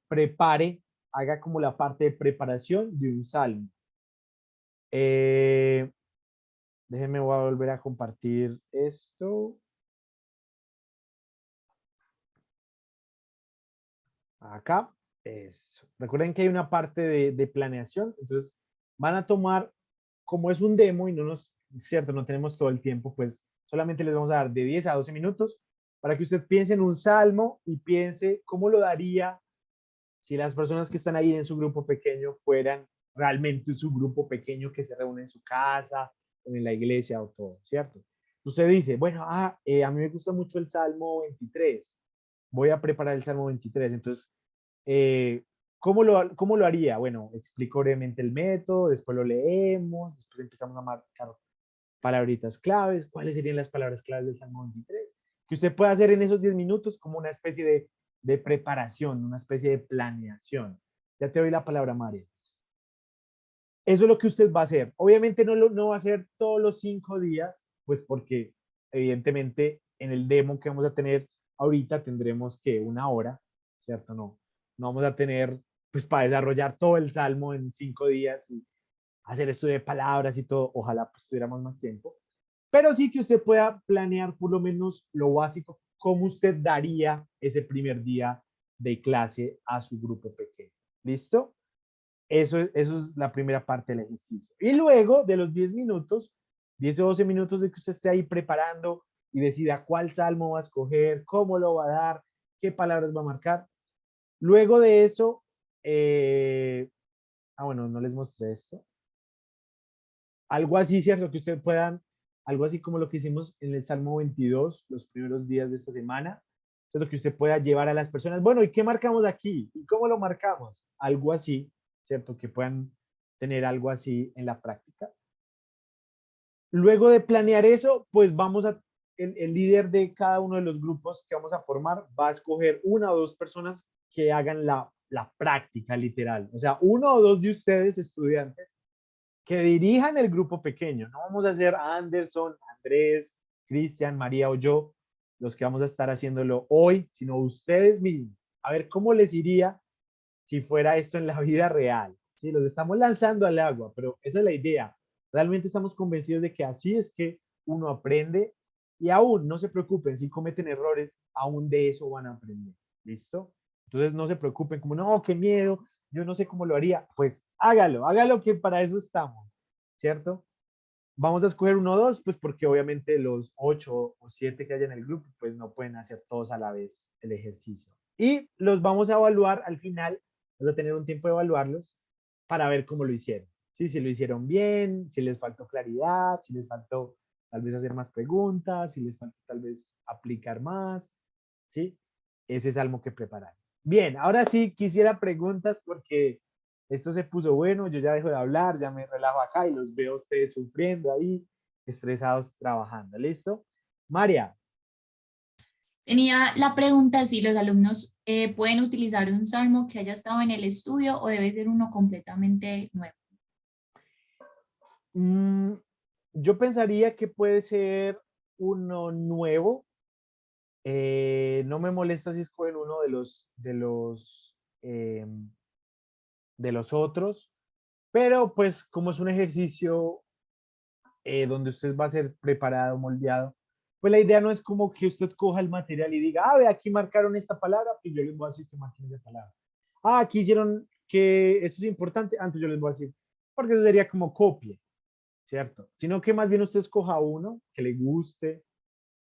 Speaker 1: prepare, haga como la parte de preparación de un salmo. Déjenme, voy a volver a compartir esto. Acá. Eso. Recuerden que hay una parte de planeación, entonces van a tomar, como es un demo y no nos cierto, no tenemos todo el tiempo, pues solamente les vamos a dar de 10 a 12 minutos para que usted piense en un salmo y piense cómo lo daría si las personas que están ahí en su grupo pequeño fueran realmente su grupo pequeño que se reúne en su casa o en la iglesia o todo, ¿cierto? Usted dice, bueno, a mí me gusta mucho el Salmo 23, voy a preparar el Salmo 23, entonces, cómo lo haría? Bueno, explico brevemente el método, después lo leemos, después empezamos a marcar palabritas claves, ¿cuáles serían las palabras claves del Salmo 23? Que usted pueda hacer en esos 10 minutos como una especie de preparación, una especie de planeación. Ya te doy la palabra, María. Eso es lo que usted va a hacer. Obviamente no va a ser todos los 5 días, pues porque evidentemente en el demo que vamos a tener ahorita tendremos que 1 hora, ¿cierto? No vamos a tener, pues para desarrollar todo el salmo en 5 días y hacer estudio de palabras y todo. Ojalá pues tuviéramos más tiempo. Pero sí que usted pueda planear por lo menos lo básico, cómo usted daría ese primer día de clase a su grupo pequeño. ¿Listo? Eso es la primera parte del ejercicio. Y luego de los 10 minutos, 10 o 12 minutos de que usted esté ahí preparando y decida cuál salmo va a escoger, cómo lo va a dar, qué palabras va a marcar. Luego de eso, bueno, no les mostré esto. Algo así, ¿cierto? Que ustedes puedan, algo así como lo que hicimos en el Salmo 22, los primeros días de esta semana, ¿cierto? Que usted pueda llevar a las personas, bueno, ¿y qué marcamos aquí? ¿Y cómo lo marcamos? Algo así, ¿cierto? Que puedan tener algo así en la práctica. Luego de planear eso, pues el líder de cada uno de los grupos que vamos a formar va a escoger 1 o 2 personas que hagan la práctica literal. O sea, 1 o 2 de ustedes, estudiantes, que dirijan el grupo pequeño. No vamos a ser Anderson, Andrés, Cristian, María o yo los que vamos a estar haciéndolo hoy, sino ustedes mismos. A ver cómo les iría si fuera esto en la vida real. Sí, los estamos lanzando al agua, pero esa es la idea. Realmente estamos convencidos de que así es que uno aprende y aún no se preocupen si cometen errores, aún de eso van a aprender. ¿Listo? Entonces no se preocupen como, no, qué miedo, yo no sé cómo lo haría. Pues hágalo que para eso estamos, ¿cierto? Vamos a escoger 1 o 2, pues porque obviamente los 8 o 7 que hay en el grupo, pues no pueden hacer todos a la vez el ejercicio. Y los vamos a evaluar al final, vamos a tener un tiempo de evaluarlos para ver cómo lo hicieron. ¿Sí? Si lo hicieron bien, si les faltó claridad, si les faltó tal vez hacer más preguntas, si les faltó tal vez aplicar más, ¿sí? Ese salmo que preparar. Bien, ahora sí quisiera preguntas porque esto se puso bueno, yo ya dejo de hablar, ya me relajo acá y los veo a ustedes sufriendo ahí, estresados trabajando. ¿Listo? María.
Speaker 6: Tenía la pregunta si los alumnos pueden utilizar un salmo que haya estado en el estudio o debe ser uno completamente nuevo.
Speaker 1: Yo pensaría que puede ser uno nuevo. No me molesta si escogen uno de los otros, pero pues como es un ejercicio donde usted va a ser preparado, moldeado, pues la idea no es como que usted coja el material y diga, ve, aquí marcaron esta palabra, pues yo les voy a decir que marquen esa palabra. Aquí hicieron que esto es importante, antes yo les voy a decir, porque eso sería como copia, ¿cierto? Sino que más bien usted escoja uno que le guste,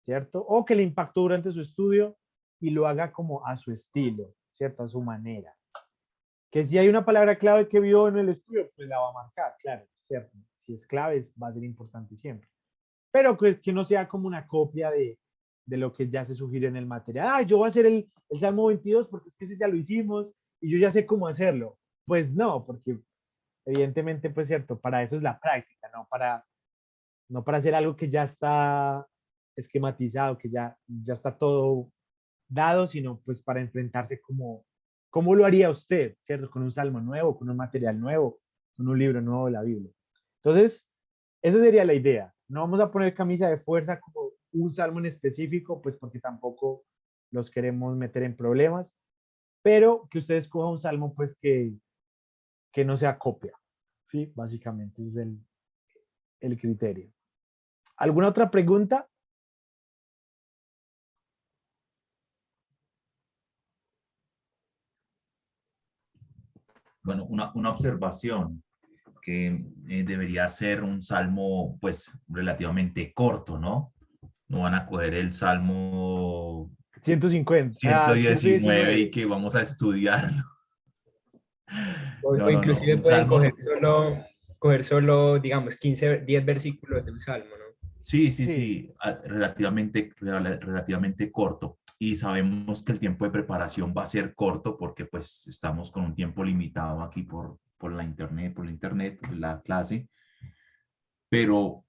Speaker 1: ¿cierto? O que le impactó durante su estudio y lo haga como a su estilo, ¿cierto? A su manera. Que si hay una palabra clave que vio en el estudio, pues la va a marcar, claro, ¿cierto? Si es clave, va a ser importante siempre. Pero que no sea como una copia de lo que ya se sugiere en el material. Yo voy a hacer el Salmo 22 porque es que ese ya lo hicimos y yo ya sé cómo hacerlo. Pues no, porque evidentemente, pues cierto, para eso es la práctica, no para hacer algo que ya está esquematizado, que ya está todo dado, sino pues para enfrentarse ¿cómo lo haría usted, cierto? Con un salmo nuevo, con un material nuevo, con un libro nuevo de la Biblia. Entonces, esa sería la idea. No vamos a poner camisa de fuerza como un salmo en específico, pues porque tampoco los queremos meter en problemas, pero que usted escoja un salmo pues que no sea copia, ¿sí? Básicamente ese es el criterio. ¿Alguna otra pregunta?
Speaker 4: Bueno, una observación. que debería ser un salmo pues relativamente corto, ¿no? No van a coger el salmo
Speaker 1: 150,
Speaker 4: 119 y
Speaker 1: 119.
Speaker 4: que vamos a estudiarlo.
Speaker 2: O
Speaker 4: No, no,
Speaker 2: inclusive
Speaker 4: un
Speaker 2: pueden
Speaker 4: salmo.
Speaker 2: coger solo, digamos, 15, 10 versículos de un salmo, ¿no?
Speaker 4: Sí, sí,
Speaker 1: Sí,
Speaker 4: sí, relativamente corto. Y sabemos que el tiempo de preparación va a ser corto porque pues estamos con un tiempo limitado aquí por la internet, por la clase. Pero,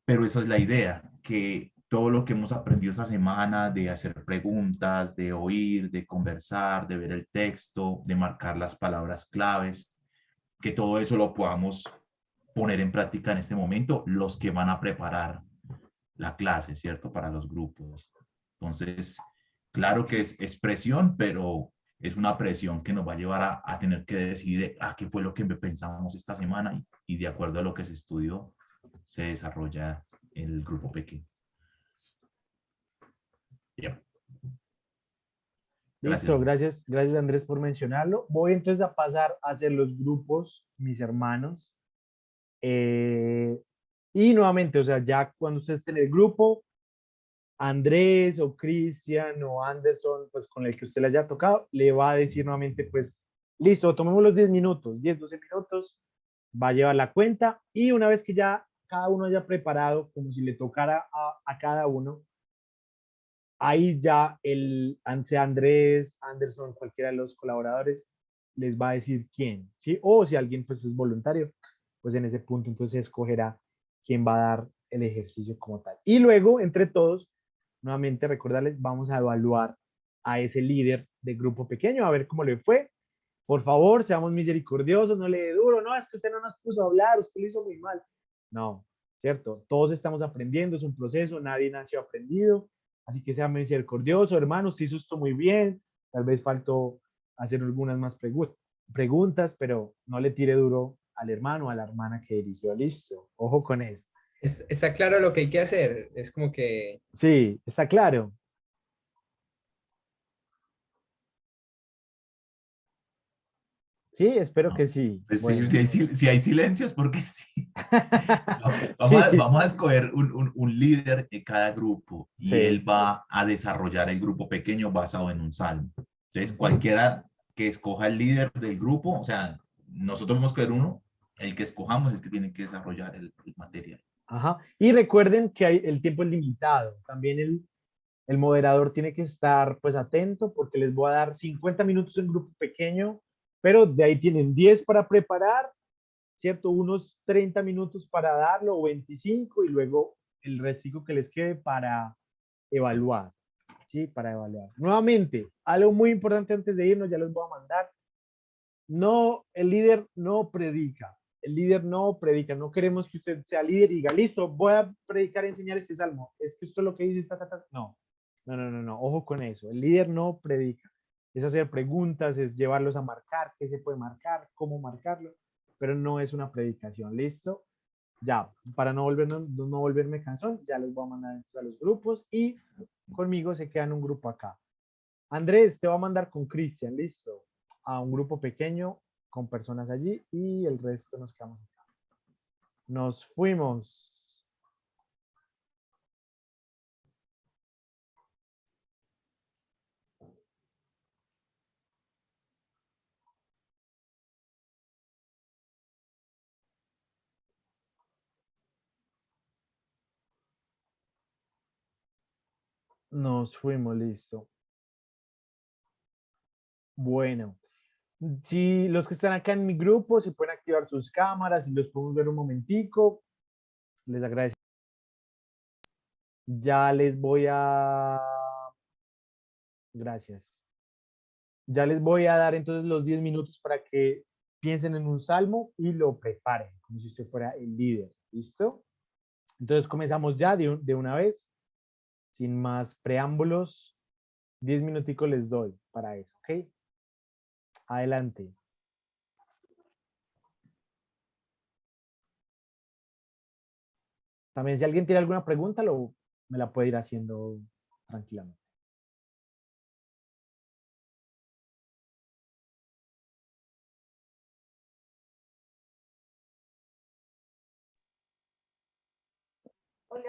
Speaker 4: pero esa es la idea, que todo lo que hemos aprendido esta semana de hacer preguntas, de oír, de conversar, de ver el texto, de marcar las palabras claves, que todo eso lo podamos poner en práctica en este momento, los que van a preparar la clase, ¿cierto? Para los grupos. Entonces, claro que es presión, pero es una presión que nos va a llevar a tener que decidir qué fue lo que pensamos esta semana y de acuerdo a lo que se estudió, se desarrolla el grupo pequeño. Yeah.
Speaker 1: listo,
Speaker 4: Gracias.
Speaker 1: gracias, gracias Andrés por mencionarlo. Voy entonces a pasar a hacer los grupos, mis hermanos. Y nuevamente, o sea, ya cuando ustedes estén en el grupo, Andrés o Cristian o Anderson, pues con el que usted le haya tocado, le va a decir nuevamente, pues, listo, tomemos los 10 minutos, 10, 12 minutos, va a llevar la cuenta y una vez que ya cada uno haya preparado, como si le tocara a cada uno, ahí ya sea Andrés, Anderson, cualquiera de los colaboradores, les va a decir quién, ¿sí? O si alguien pues es voluntario, pues en ese punto entonces escogerá quién va a dar el ejercicio como tal. Y luego, entre todos, nuevamente recordarles, vamos a evaluar a ese líder de grupo pequeño, a ver cómo le fue. Por favor, seamos misericordiosos, no le dé duro, no, es que usted no nos puso a hablar, usted lo hizo muy mal. No, ¿cierto? Todos estamos aprendiendo, es un proceso, nadie nació aprendido, así que sea misericordioso, hermano, usted hizo esto muy bien, tal vez faltó hacer algunas más preguntas, pero no le tire duro al hermano o a la hermana que dirigió, listo, ojo con eso.
Speaker 2: Está claro lo que hay que hacer. Es como que
Speaker 1: Sí, está claro. Sí, espero
Speaker 4: No.
Speaker 1: que sí.
Speaker 4: Pues sí,
Speaker 1: Bueno.
Speaker 4: si hay silencios, porque sí.
Speaker 1: Sí,
Speaker 4: Vamos a escoger un líder de cada grupo y
Speaker 1: sí.
Speaker 4: él va a desarrollar el grupo pequeño basado en un salmo. Entonces,
Speaker 1: Ujú.
Speaker 4: cualquiera que escoja el líder del grupo, o sea, nosotros vamos a escoger uno, el que escojamos es el que tiene que desarrollar el material.
Speaker 1: Ajá. Y recuerden que el tiempo es limitado. También el moderador tiene que estar pues atento porque les voy a dar 50 minutos en grupo pequeño, pero de ahí tienen 10 para preparar, ¿cierto? Unos 30 minutos para darlo o 25 y luego el restico que les quede para evaluar, ¿sí? Para evaluar. Nuevamente, algo muy importante antes de irnos, ya les voy a mandar. No, el líder no predica. El líder no predica. No queremos que usted sea líder y diga, listo, voy a predicar y enseñar este salmo. Es que esto es lo que dice. No, no, no, no, no. Ojo con eso. El líder no predica. Es hacer preguntas, es llevarlos a marcar, qué se puede marcar, cómo marcarlo, pero no es una predicación. ¿Listo? Ya, para no volverme cansón, ya les voy a mandar entonces a los grupos y conmigo se quedan un grupo acá. Andrés, te va a mandar con Cristian, listo, a un grupo pequeño con personas allí y el resto nos quedamos acá. Nos fuimos. Nos fuimos, listo. Bueno, si los que están acá en mi grupo se pueden activar sus cámaras y los podemos ver un momentico, les agradezco. Ya les voy a... Gracias. Ya les voy a dar entonces los 10 minutos para que piensen en un salmo y lo preparen, como si usted fuera el líder. ¿Listo? Entonces comenzamos ya de una vez, sin más preámbulos. 10 minuticos les doy para eso, ¿ok? Adelante. También si alguien tiene alguna pregunta, me la puede ir haciendo tranquilamente.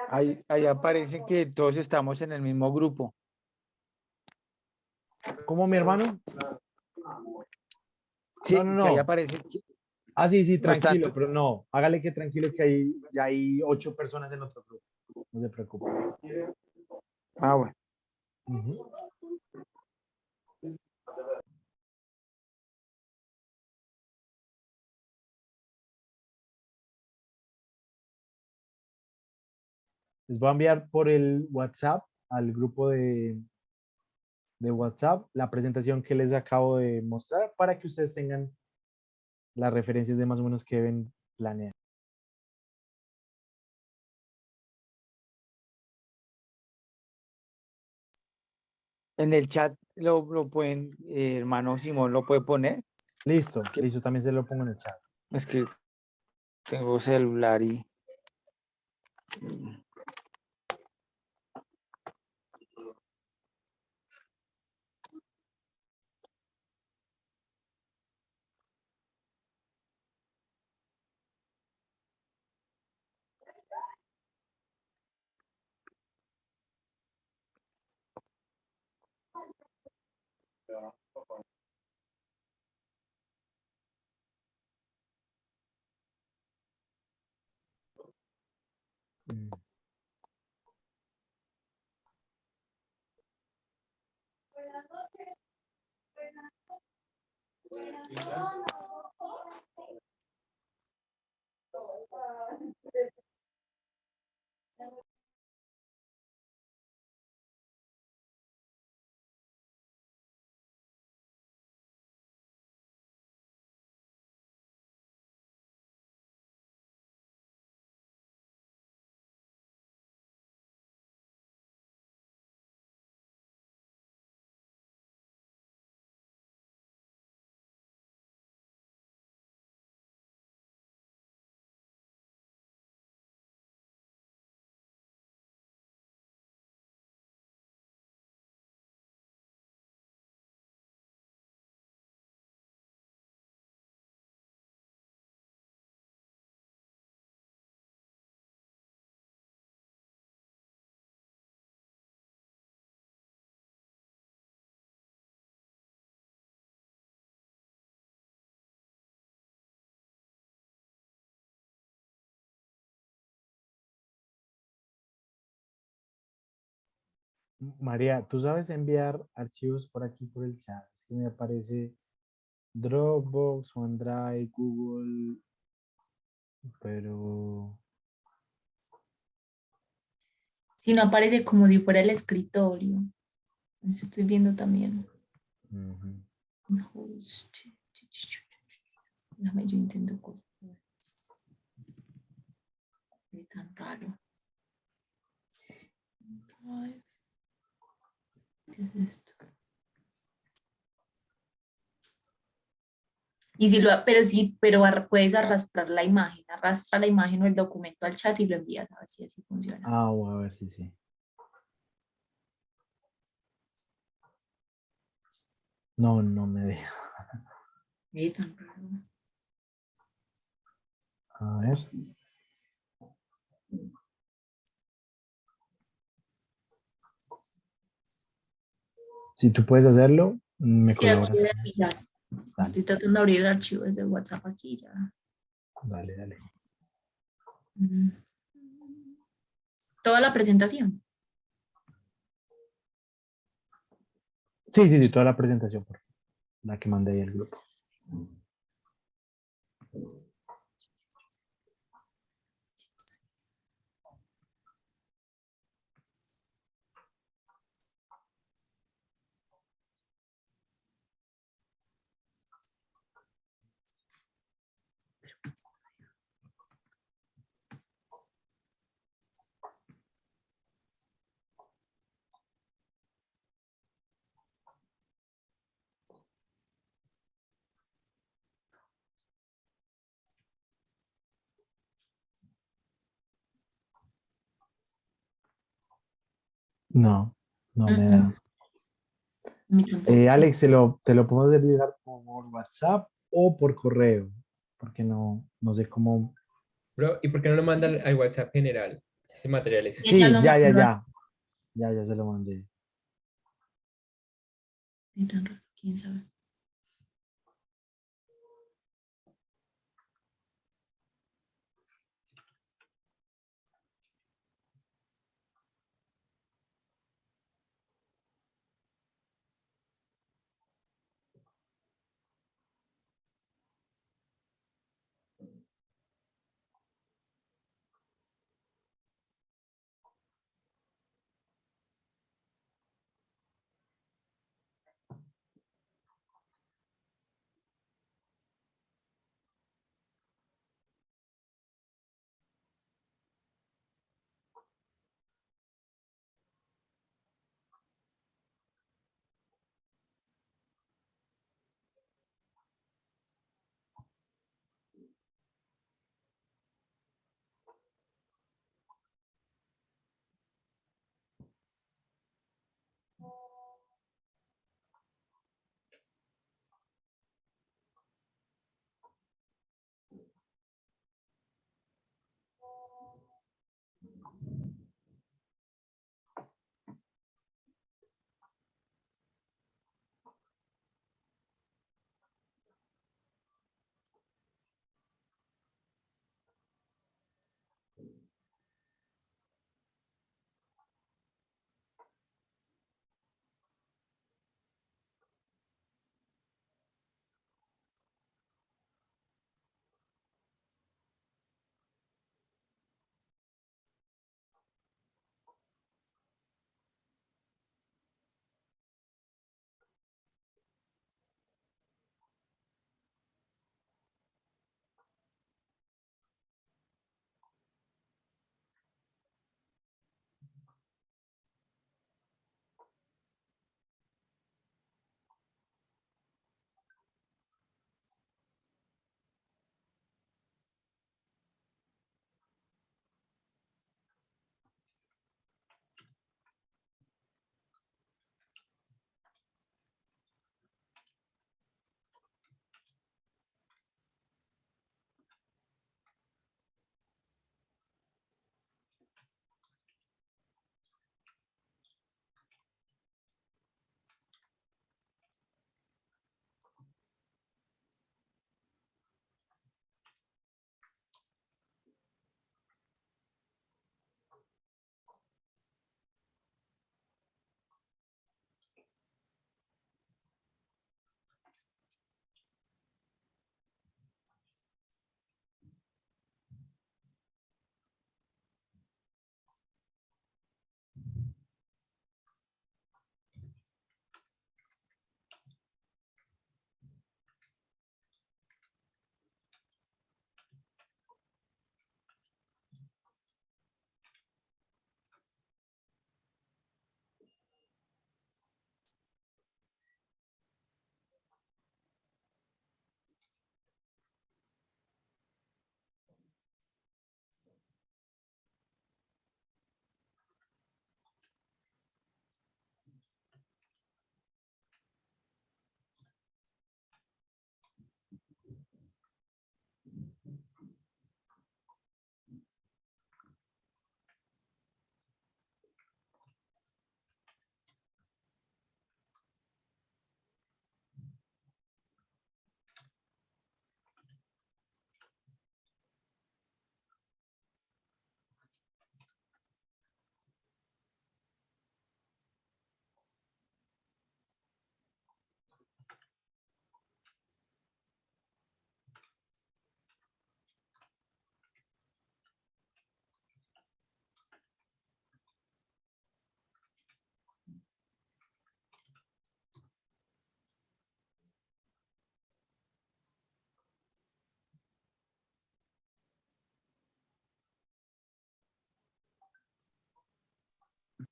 Speaker 7: Ahí aparece que todos estamos en el mismo grupo.
Speaker 1: ¿Cómo, mi hermano?
Speaker 7: Sí,
Speaker 1: No, no,
Speaker 7: que ahí
Speaker 1: no.
Speaker 7: aparece que
Speaker 1: Ah, sí, sí,
Speaker 7: no están.
Speaker 1: tranquilo, pero no. Hágale que tranquilo que ya hay 8 personas en otro grupo. No se preocupe.
Speaker 7: Ah, bueno.
Speaker 1: Ujú. Les voy a enviar por el WhatsApp al grupo de WhatsApp la presentación que les acabo de mostrar para que ustedes tengan las referencias de más o menos que deben planear.
Speaker 7: En el chat lo pueden, hermano Simón, lo puede poner.
Speaker 1: Listo,
Speaker 7: que-
Speaker 1: listo, también se lo pongo en el chat.
Speaker 7: Es que tengo celular y.
Speaker 1: Mm. María, ¿tú sabes enviar archivos por aquí por el chat? Es que me aparece Dropbox, OneDrive, Google, pero
Speaker 6: Si no aparece como si fuera el escritorio. Eso estoy viendo también.
Speaker 1: ujú.
Speaker 6: Host. Déjame, yo intento cosas. Es tan raro. Drive. ¿Qué es esto? Y si pero sí, pero puedes arrastrar la imagen, arrastra la imagen o el documento al chat y lo envías a ver si así funciona.
Speaker 1: Ah, voy a ver si sí. No, no me deja.
Speaker 6: Tan raro.
Speaker 1: A ver. Si tú puedes hacerlo, me
Speaker 6: Sí, aquí
Speaker 1: colaboras.
Speaker 6: voy a mirar. Estoy tratando de abrir el archivo desde WhatsApp aquí ya.
Speaker 1: Dale, dale.
Speaker 6: Mm. Toda la presentación.
Speaker 1: Sí, sí, sí, toda la presentación, por la que mandé ahí al grupo. No, no me
Speaker 6: Mm,
Speaker 1: da.
Speaker 6: a mí tampoco.
Speaker 1: Alex, te lo puedo hacer llegar por WhatsApp o por correo, porque no sé cómo.
Speaker 2: Bro, ¿y por qué no lo mandan al WhatsApp general? Este material es.
Speaker 1: Sí,
Speaker 6: Ya lo
Speaker 1: ya
Speaker 6: mandó.
Speaker 1: se lo mandé.
Speaker 6: Qué tan raro, quién sabe.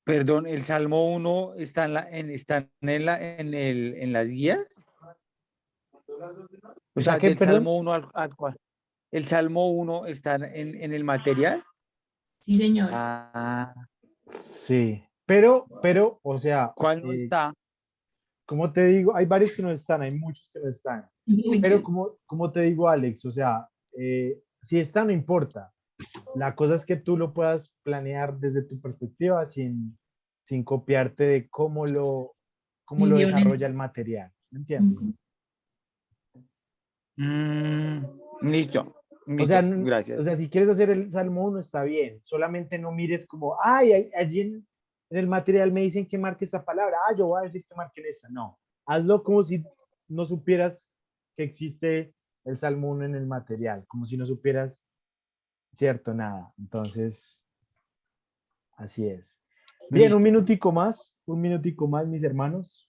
Speaker 7: Perdón, ¿el Salmo 1 está en las guías? O
Speaker 1: ¿Está
Speaker 7: sea,
Speaker 1: qué,
Speaker 7: del
Speaker 1: perdón?
Speaker 7: Salmo 1 al cual. ¿El Salmo 1 está en el material?
Speaker 6: Sí, señor.
Speaker 7: Ah,
Speaker 1: Sí, o sea,
Speaker 7: ¿cuál no está?
Speaker 1: como te digo, hay varios que no están, hay muchos que no están. Pero
Speaker 6: Mucho.
Speaker 1: como te digo, Alex, o sea, si está, no importa. La cosa es que tú lo puedas planear desde tu perspectiva sin copiarte de cómo lo
Speaker 6: Visiones.
Speaker 1: desarrolla el material. ¿Me entiendes?
Speaker 6: Ujú.
Speaker 7: Listo,
Speaker 1: O sea,
Speaker 7: listo, gracias.
Speaker 1: si quieres hacer el Salmo 1 está bien, solamente no mires como, ay, allí en el material me dicen que marque esta palabra, yo voy a decir que marquen esta. No, hazlo como si no supieras que existe el Salmo 1 en el material, como si no supieras, cierto, nada. Entonces, así es. Bien,
Speaker 7: Listo.
Speaker 1: un minutico más, mis hermanos.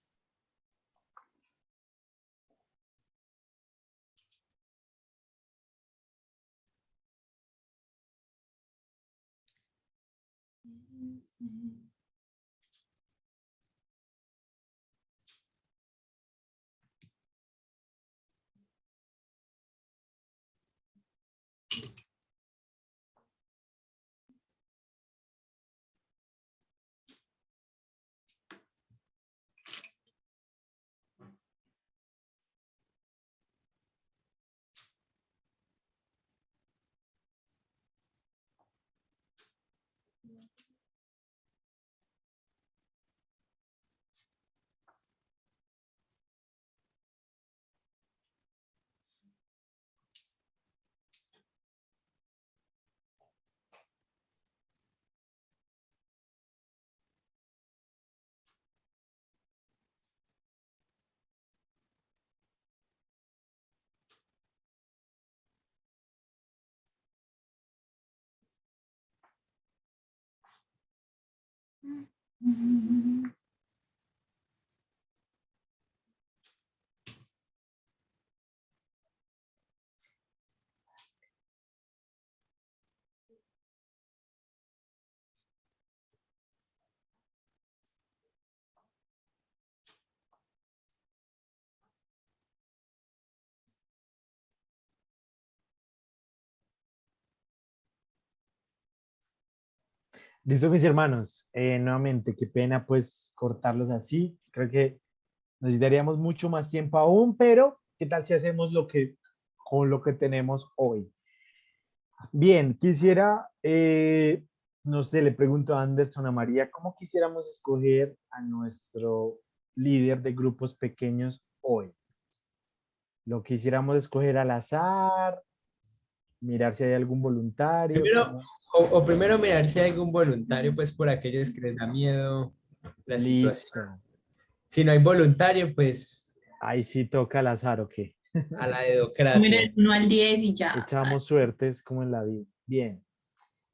Speaker 1: Listo, mis hermanos. Nuevamente, qué pena pues cortarlos así. Creo que necesitaríamos mucho más tiempo aún, pero ¿qué tal si hacemos con lo que tenemos hoy? Bien, no sé, le pregunto a Anderson, a María, ¿cómo quisiéramos escoger a nuestro líder de grupos pequeños hoy? ¿Lo quisiéramos escoger al azar? ¿Mirar si hay algún voluntario?
Speaker 2: Primero, o primero mirar si hay algún voluntario, pues por aquellos que les da miedo la situación.
Speaker 1: Listo.
Speaker 2: Si no hay voluntario, pues
Speaker 1: Ahí sí toca al azar, ok.
Speaker 2: a la
Speaker 6: Mira,
Speaker 2: dedocracia.
Speaker 6: el 1 al 10 y ya.
Speaker 1: Echamos suertes como en la vida. Bien.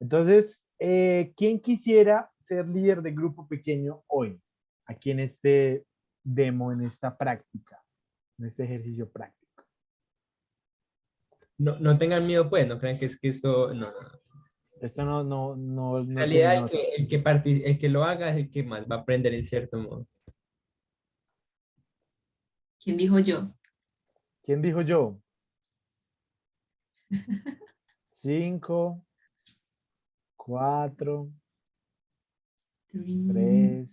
Speaker 1: Entonces, ¿quién quisiera ser líder de grupo pequeño hoy? Aquí en este demo, en esta práctica, en este ejercicio práctico.
Speaker 2: No, no tengan miedo, pues, no crean que es que esto, no, no.
Speaker 1: Esto no
Speaker 2: En
Speaker 1: tiene
Speaker 2: realidad,
Speaker 1: nota.
Speaker 2: el que lo haga es el que más va a aprender en cierto modo.
Speaker 6: ¿Quién dijo yo?
Speaker 1: ¿Quién dijo yo? 5, 4, 3,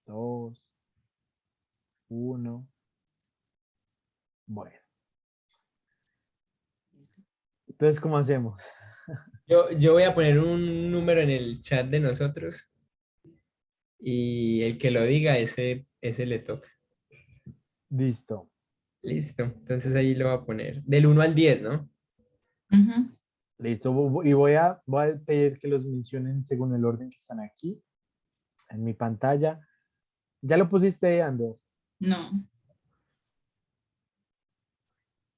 Speaker 1: 2, 1. Bueno. Entonces, ¿cómo hacemos?
Speaker 2: Yo voy a poner un número en el chat de nosotros y el que lo diga, ese le toca.
Speaker 1: Listo.
Speaker 2: Listo, entonces ahí lo voy a poner. Del 1 al 10, ¿no?
Speaker 6: Ujú.
Speaker 1: Listo. Y voy a pedir que los mencionen según el orden que están aquí en mi pantalla. ¿Ya lo pusiste, Andrés?
Speaker 6: No,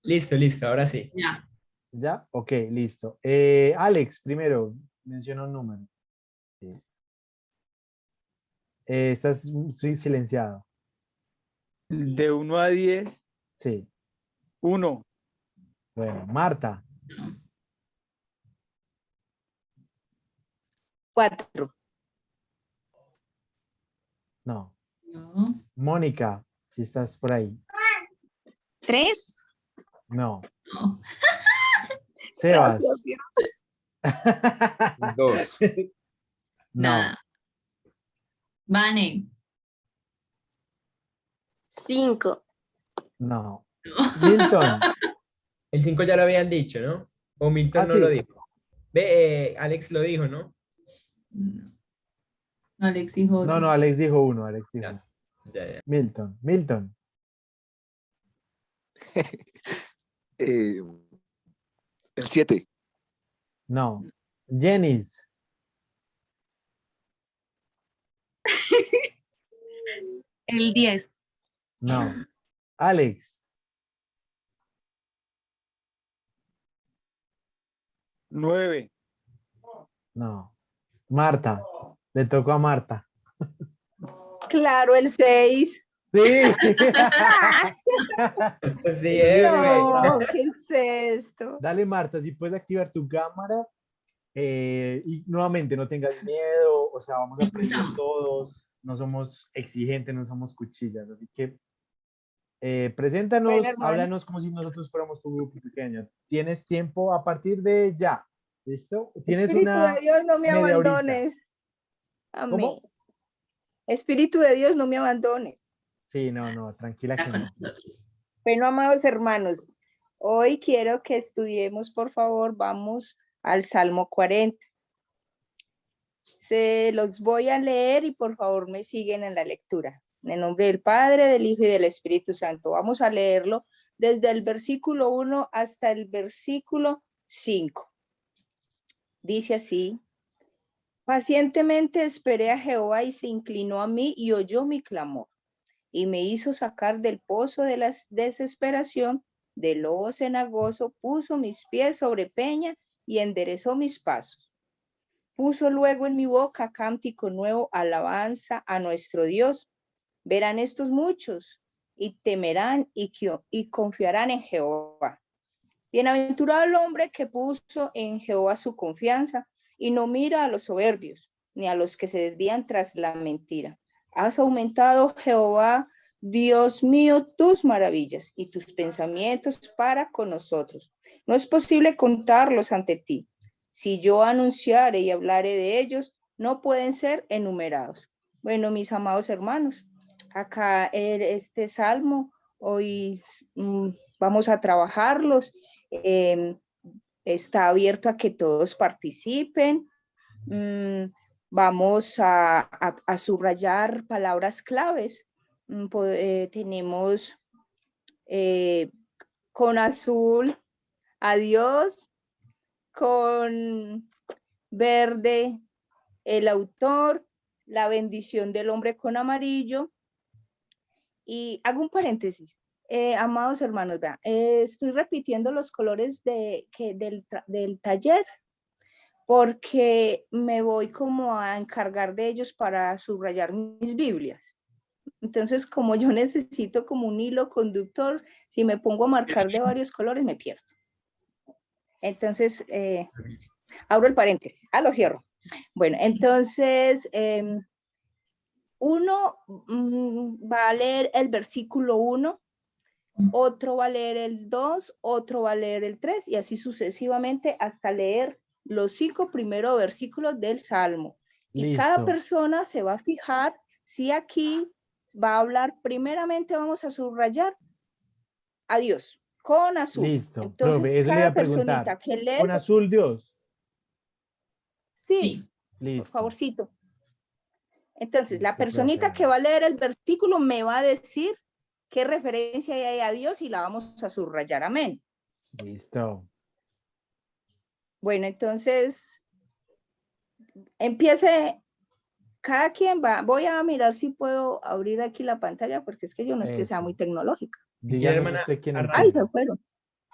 Speaker 2: Listo, listo, ahora sí.
Speaker 6: ya.
Speaker 1: ¿Ya? Ok, listo. Alex, primero, menciona un número. Listo. Estás silenciado.
Speaker 7: De 1 a 10,
Speaker 1: Sí.
Speaker 7: 1.
Speaker 1: Bueno, Marta,
Speaker 9: 4.
Speaker 1: no.
Speaker 6: No,
Speaker 1: Mónica, si estás por ahí.
Speaker 9: 3.
Speaker 1: No.
Speaker 6: no.
Speaker 1: Sebas.
Speaker 2: 2.
Speaker 1: No.
Speaker 6: Nada. Vane.
Speaker 9: 5.
Speaker 1: No.
Speaker 6: No.
Speaker 1: Milton,
Speaker 2: El 5 ya lo habían dicho, ¿no? O Milton
Speaker 1: Ah,
Speaker 2: no lo
Speaker 1: sí.
Speaker 2: dijo. Ve, Alex lo dijo, ¿no?
Speaker 6: No, Alex dijo
Speaker 1: No,
Speaker 6: otro.
Speaker 1: no, Alex dijo uno, Alex dijo.
Speaker 2: Ya, ya, ya.
Speaker 1: Milton, Milton.
Speaker 5: Eh, el 7.
Speaker 1: No. Jenis.
Speaker 8: El 10.
Speaker 1: No. Alex.
Speaker 7: 9.
Speaker 1: No. Marta. Le tocó a Marta.
Speaker 9: Claro, el 6.
Speaker 1: Sí.
Speaker 2: Sí, güey.
Speaker 9: No, ¿qué es esto?
Speaker 1: Dale, Marta, si puedes activar tu cámara. Y nuevamente, no tengas miedo. O sea, vamos a aprender
Speaker 6: Empezamos.
Speaker 1: todos. No somos exigentes, no somos cuchillas. Así que preséntanos,
Speaker 9: Bueno, hermano.
Speaker 1: háblanos como si nosotros fuéramos tu grupo pequeño. Tienes tiempo a partir de ya. ¿Listo? Tienes
Speaker 9: Espíritu
Speaker 1: una
Speaker 9: de Dios, no me
Speaker 1: media horita.
Speaker 9: abandones. Amén.
Speaker 1: ¿Cómo?
Speaker 9: Espíritu de Dios, no me abandones.
Speaker 1: Sí, no, tranquila
Speaker 6: Está
Speaker 1: que
Speaker 6: con
Speaker 1: no.
Speaker 6: nosotros.
Speaker 9: Bueno, amados hermanos, hoy quiero que estudiemos, por favor, vamos al Salmo 40. Se los voy a leer y por favor me siguen en la lectura. En el nombre del Padre, del Hijo y del Espíritu Santo. Vamos a leerlo desde el versículo 1 hasta el versículo 5. Dice así: pacientemente esperé a Jehová y se inclinó a mí y oyó mi clamor y me hizo sacar del pozo de la desesperación, del lobo cenagoso, puso mis pies sobre peña y enderezó mis pasos. Puso luego en mi boca cántico nuevo, alabanza a nuestro Dios. Verán estos muchos y temerán y confiarán en Jehová. Bienaventurado el hombre que puso en Jehová su confianza y no mira a los soberbios, ni a los que se desvían tras la mentira. Has aumentado, Jehová, Dios mío, tus maravillas y tus pensamientos para con nosotros. No es posible contarlos ante ti. Si yo anunciare y hablare de ellos, no pueden ser enumerados. Bueno, mis amados hermanos, acá este salmo, hoy vamos a trabajarlos. Está abierto a que todos participen. Vamos a subrayar palabras claves. Tenemos con azul a Dios, con verde el autor, la bendición del hombre con amarillo. Y hago un paréntesis. Amados hermanos, estoy repitiendo los colores del taller porque me voy como a encargar de ellos para subrayar mis Biblias. Entonces, como yo necesito como un hilo conductor, si me pongo a marcar de varios colores, me pierdo. Entonces, abro el paréntesis. Lo cierro. Bueno, entonces, uno va a leer el versículo 1, otro va a leer el 2, otro va a leer el 3 y así sucesivamente hasta leer los 5 primeros versículos del Salmo. Y
Speaker 1: Listo.
Speaker 9: cada persona se va a fijar si aquí va a hablar, primeramente vamos a subrayar a Dios con azul.
Speaker 1: Listo.
Speaker 9: Entonces,
Speaker 1: Profe, eso le iba
Speaker 9: cada
Speaker 1: a preguntar.
Speaker 9: personita que lee,
Speaker 1: ¿Con azul Dios?
Speaker 9: sí, por
Speaker 1: Listo.
Speaker 9: favorcito. Entonces, la
Speaker 1: Listo,
Speaker 9: personita
Speaker 1: profe.
Speaker 9: que va a leer el versículo me va a decir qué referencia hay a Dios y la vamos a subrayar. Amén.
Speaker 1: Listo.
Speaker 9: Bueno, entonces, empiece, cada quien va, voy a mirar si puedo abrir aquí la pantalla porque es que yo no es que sea
Speaker 1: Eso.
Speaker 9: muy tecnológica.
Speaker 1: Díganos
Speaker 2: hermana,
Speaker 1: usted quién
Speaker 2: arranca.
Speaker 9: Ay,
Speaker 1: empieza.
Speaker 9: se fueron.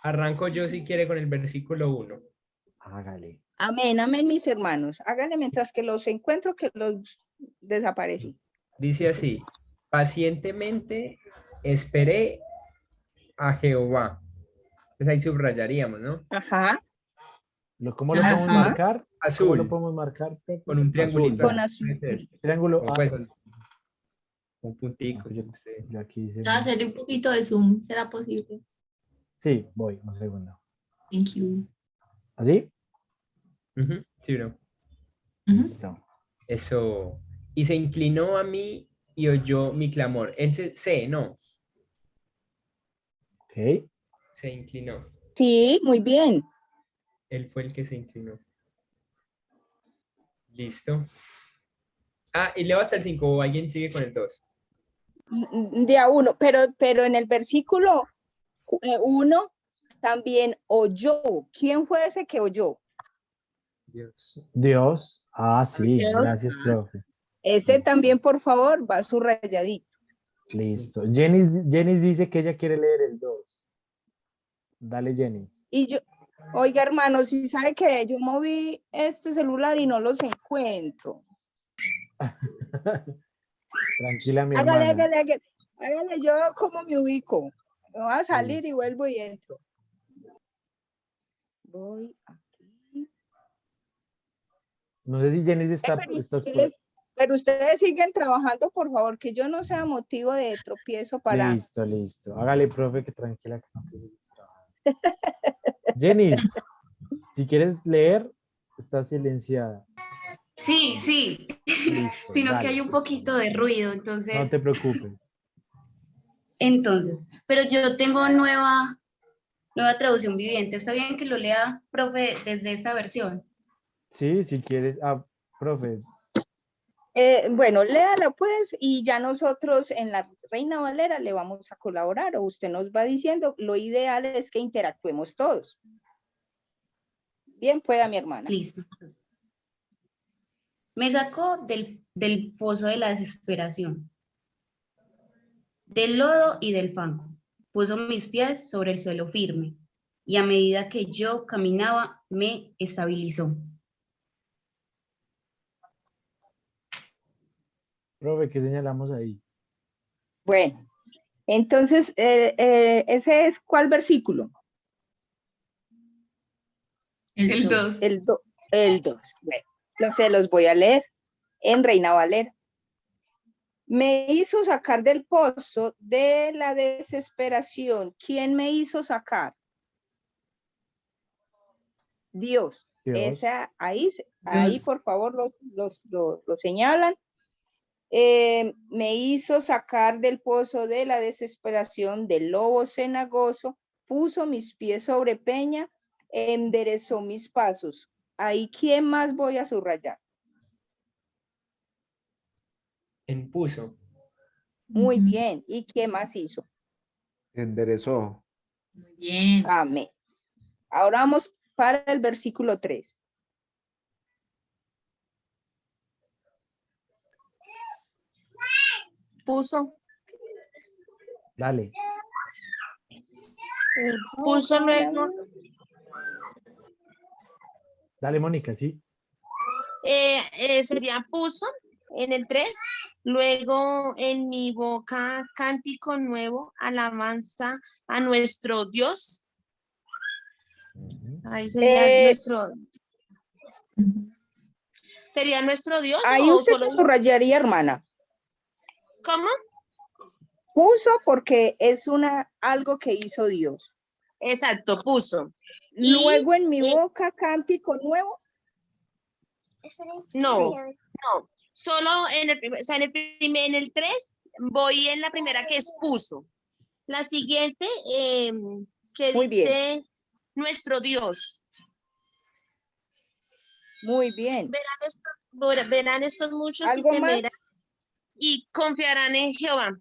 Speaker 2: Arranco yo si quiere con el versículo 1.
Speaker 1: Hágale.
Speaker 9: Amén, amén, mis hermanos. Háganle mientras que los encuentro, que los desaparecí.
Speaker 2: Dice así: pacientemente esperé a Jehová. Entonces ahí subrayaríamos, ¿no?
Speaker 9: Ajá,
Speaker 1: ¿Cómo lo podemos
Speaker 6: Azul.
Speaker 1: marcar? ¿Cómo
Speaker 2: Azul.
Speaker 1: lo podemos marcar, profe?
Speaker 2: Con un triangulito.
Speaker 9: con
Speaker 1: Azul.
Speaker 9: azul.
Speaker 1: Triángulo.
Speaker 2: O pues, un puntico.
Speaker 1: Yo, yo aquí hice.
Speaker 6: Voy a hacerle un poquito de zoom, ¿será posible?
Speaker 1: Sí, voy, un segundo.
Speaker 6: Thank you.
Speaker 1: ¿Así?
Speaker 2: Ujú, sí, ¿no?
Speaker 6: Ujú.
Speaker 1: Listo.
Speaker 2: Eso. Y se inclinó a mí y oyó mi clamor. Él no.
Speaker 1: Ok.
Speaker 2: Se inclinó.
Speaker 9: Sí, muy bien.
Speaker 2: Él fue el que se inclinó. Listo. Ah, y leo hasta el 5 o alguien sigue con el 2.
Speaker 9: De a uno, pero en el versículo 1 también oyó. ¿Quién fue ese que oyó?
Speaker 2: Dios.
Speaker 1: Dios. Ah, sí,
Speaker 8: Dios.
Speaker 1: gracias, profe.
Speaker 9: Ese
Speaker 1: Listo.
Speaker 9: también, por favor, va subrayadito.
Speaker 1: Listo. Jenis dice que ella quiere leer el 2. Dale, Jenis.
Speaker 9: Y yo, oiga, hermano, si sabe que yo moví este celular y no los encuentro.
Speaker 1: Tranquila, mi
Speaker 9: Hágale,
Speaker 1: hermana.
Speaker 9: hágale, yo como me ubico. Me voy a salir y
Speaker 1: Listo.
Speaker 9: vuelvo y entro. Voy aquí.
Speaker 1: No sé si Jenis
Speaker 9: Pero ustedes siguen trabajando, por favor, que yo no sea motivo de tropiezo para...
Speaker 1: Listo, listo. Hágale, profe, que tranquila que no te sigues trabajando. Jenis, si quieres leer, está silenciada.
Speaker 10: Sí, sí,
Speaker 1: Listo,
Speaker 10: sino que
Speaker 1: dale.
Speaker 10: hay un poquito de ruido,
Speaker 1: No
Speaker 10: entonces,
Speaker 1: te preocupes.
Speaker 10: pero yo tengo nueva traducción viviente. ¿Está bien que lo lea, profe, desde esta versión?
Speaker 1: Sí, si quieres. Ah, profe,
Speaker 9: Bueno, léala pues y ya nosotros en la Reina Valera le vamos a colaborar o usted nos va diciendo, lo ideal es que interactuemos todos. Bien, pueda mi hermana.
Speaker 10: Listo. Me sacó del pozo de la desesperación, del lodo y del fango. Puso mis pies sobre el suelo firme y a medida que yo caminaba me estabilizó.
Speaker 1: profe, ¿qué señalamos ahí?
Speaker 9: Bueno, entonces, ¿ese es cuál versículo?
Speaker 10: El 2.
Speaker 9: El 2. Bueno, se los voy a leer en Reina Valera. Me hizo sacar del pozo de la desesperación. ¿Quién me hizo sacar? Dios.
Speaker 1: Dios.
Speaker 9: Ahí
Speaker 10: Dios.
Speaker 9: por favor lo señalan. Me hizo sacar del pozo de la desesperación, del lobo cenagoso, puso mis pies sobre peña, enderezó mis pasos. Ahí, ¿quién más voy a subrayar?
Speaker 2: En puso.
Speaker 9: Muy bien. ¿Y qué más hizo?
Speaker 11: Enderezó.
Speaker 6: Muy bien.
Speaker 9: Amén. Ahora vamos para el versículo 3.
Speaker 8: Puso.
Speaker 1: Dale.
Speaker 8: Puso luego.
Speaker 1: Dale, Mónica, sí.
Speaker 8: Sería puso en el 3. Luego en mi boca cántico nuevo, alabanza a nuestro Dios. Ahí sería nuestro. ¿Sería nuestro Dios
Speaker 9: Ahí
Speaker 8: o
Speaker 9: usted
Speaker 8: solo
Speaker 9: subrayaría, hermana.
Speaker 8: ¿Cómo?
Speaker 9: Puso porque es algo que hizo Dios.
Speaker 8: Exacto, puso.
Speaker 9: Luego en mi boca cántico nuevo.
Speaker 8: No. Solo en en el 3 voy en la primera que es puso. La siguiente que
Speaker 9: Muy
Speaker 8: dice
Speaker 9: bien.
Speaker 8: nuestro Dios.
Speaker 9: Muy bien.
Speaker 8: Verán estos muchos y
Speaker 9: ¿Algo más?
Speaker 8: temerán y confiarán en Jehová.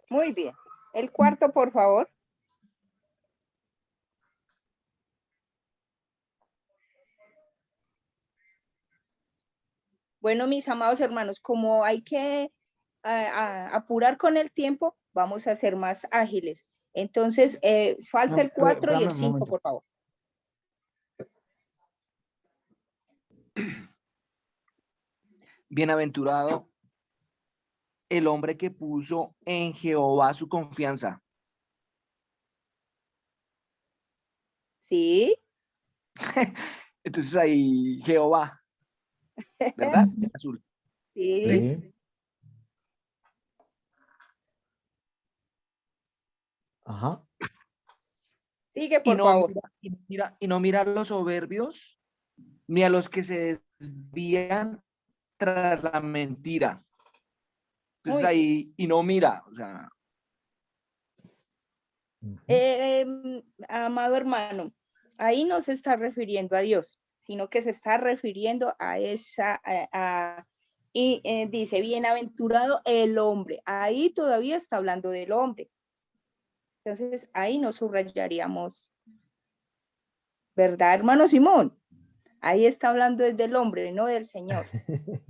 Speaker 9: Muy bien. El cuarto, por favor. Bueno, mis amados hermanos, como hay que apurar con el tiempo, vamos a ser más ágiles. Entonces, falta el 4 y el 5, por favor.
Speaker 12: Bienaventurado el hombre que puso en Jehová su confianza.
Speaker 9: Sí.
Speaker 12: Entonces ahí Jehová, ¿verdad? En azul.
Speaker 9: Sí.
Speaker 1: Ajá.
Speaker 9: Sigue, por favor.
Speaker 12: Y no mira a los soberbios, ni a los que se desvían tras la mentira. Entonces ahí, y no mira, o sea.
Speaker 1: Ujú.
Speaker 9: Amado hermano, ahí no se está refiriendo a Dios, sino que se está refiriendo a esa, dice, bienaventurado el hombre. Ahí todavía está hablando del hombre. Entonces, ahí nos subrayaríamos, ¿verdad, hermano Simón? Ahí está hablando desde el hombre, no del Señor.
Speaker 1: Profe, no sé,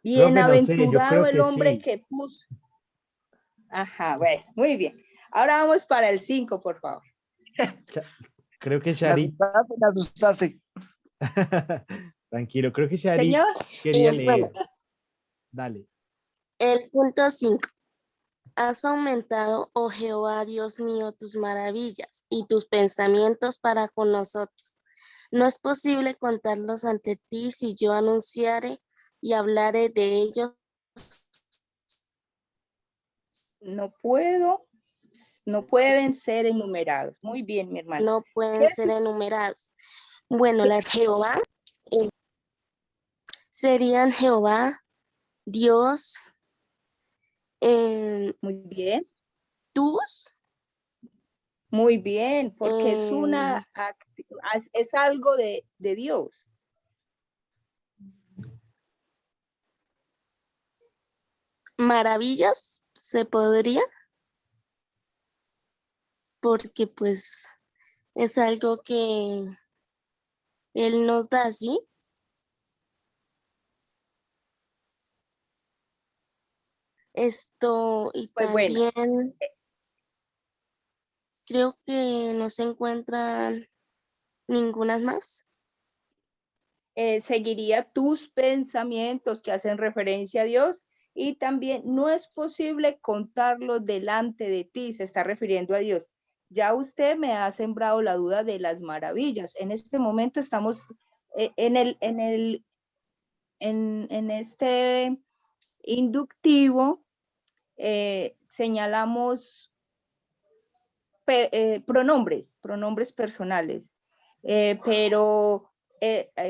Speaker 1: yo
Speaker 9: Bienaventurado
Speaker 1: creo
Speaker 9: el
Speaker 1: que
Speaker 9: hombre
Speaker 1: sí.
Speaker 9: que puso. Ajá, bueno, muy bien. Ahora vamos para el 5, por favor.
Speaker 1: Creo que
Speaker 12: Me
Speaker 1: Sharit,
Speaker 12: asustaste, me asustaste.
Speaker 1: tranquilo, creo que Sharit
Speaker 9: Señor,
Speaker 1: quería
Speaker 13: Bueno,
Speaker 1: leer. Dale.
Speaker 13: el punto 5. Has aumentado, oh Jehová, Dios mío, tus maravillas y tus pensamientos para con nosotros. No es posible contarlos ante ti si yo anunciare y hablaré de ellos.
Speaker 9: no pueden ser enumerados. Muy bien, mi hermano.
Speaker 13: No pueden ser enumerados. Bueno, la Jehová serían Jehová, Dios,
Speaker 9: Muy bien,
Speaker 13: tus,
Speaker 9: muy bien, porque es algo de Dios.
Speaker 13: maravillas, se podría, porque pues es algo que Él nos da, ¿sí? Esto, y
Speaker 9: Pues bueno,
Speaker 13: también creo que no se encuentran ninguna más.
Speaker 9: Seguiría tus pensamientos que hacen referencia a Dios y también no es posible contarlo delante de ti, se está refiriendo a Dios. Ya usted me ha sembrado la duda de las maravillas. En este momento estamos en este inductivo, señalamos pronombres personales, pero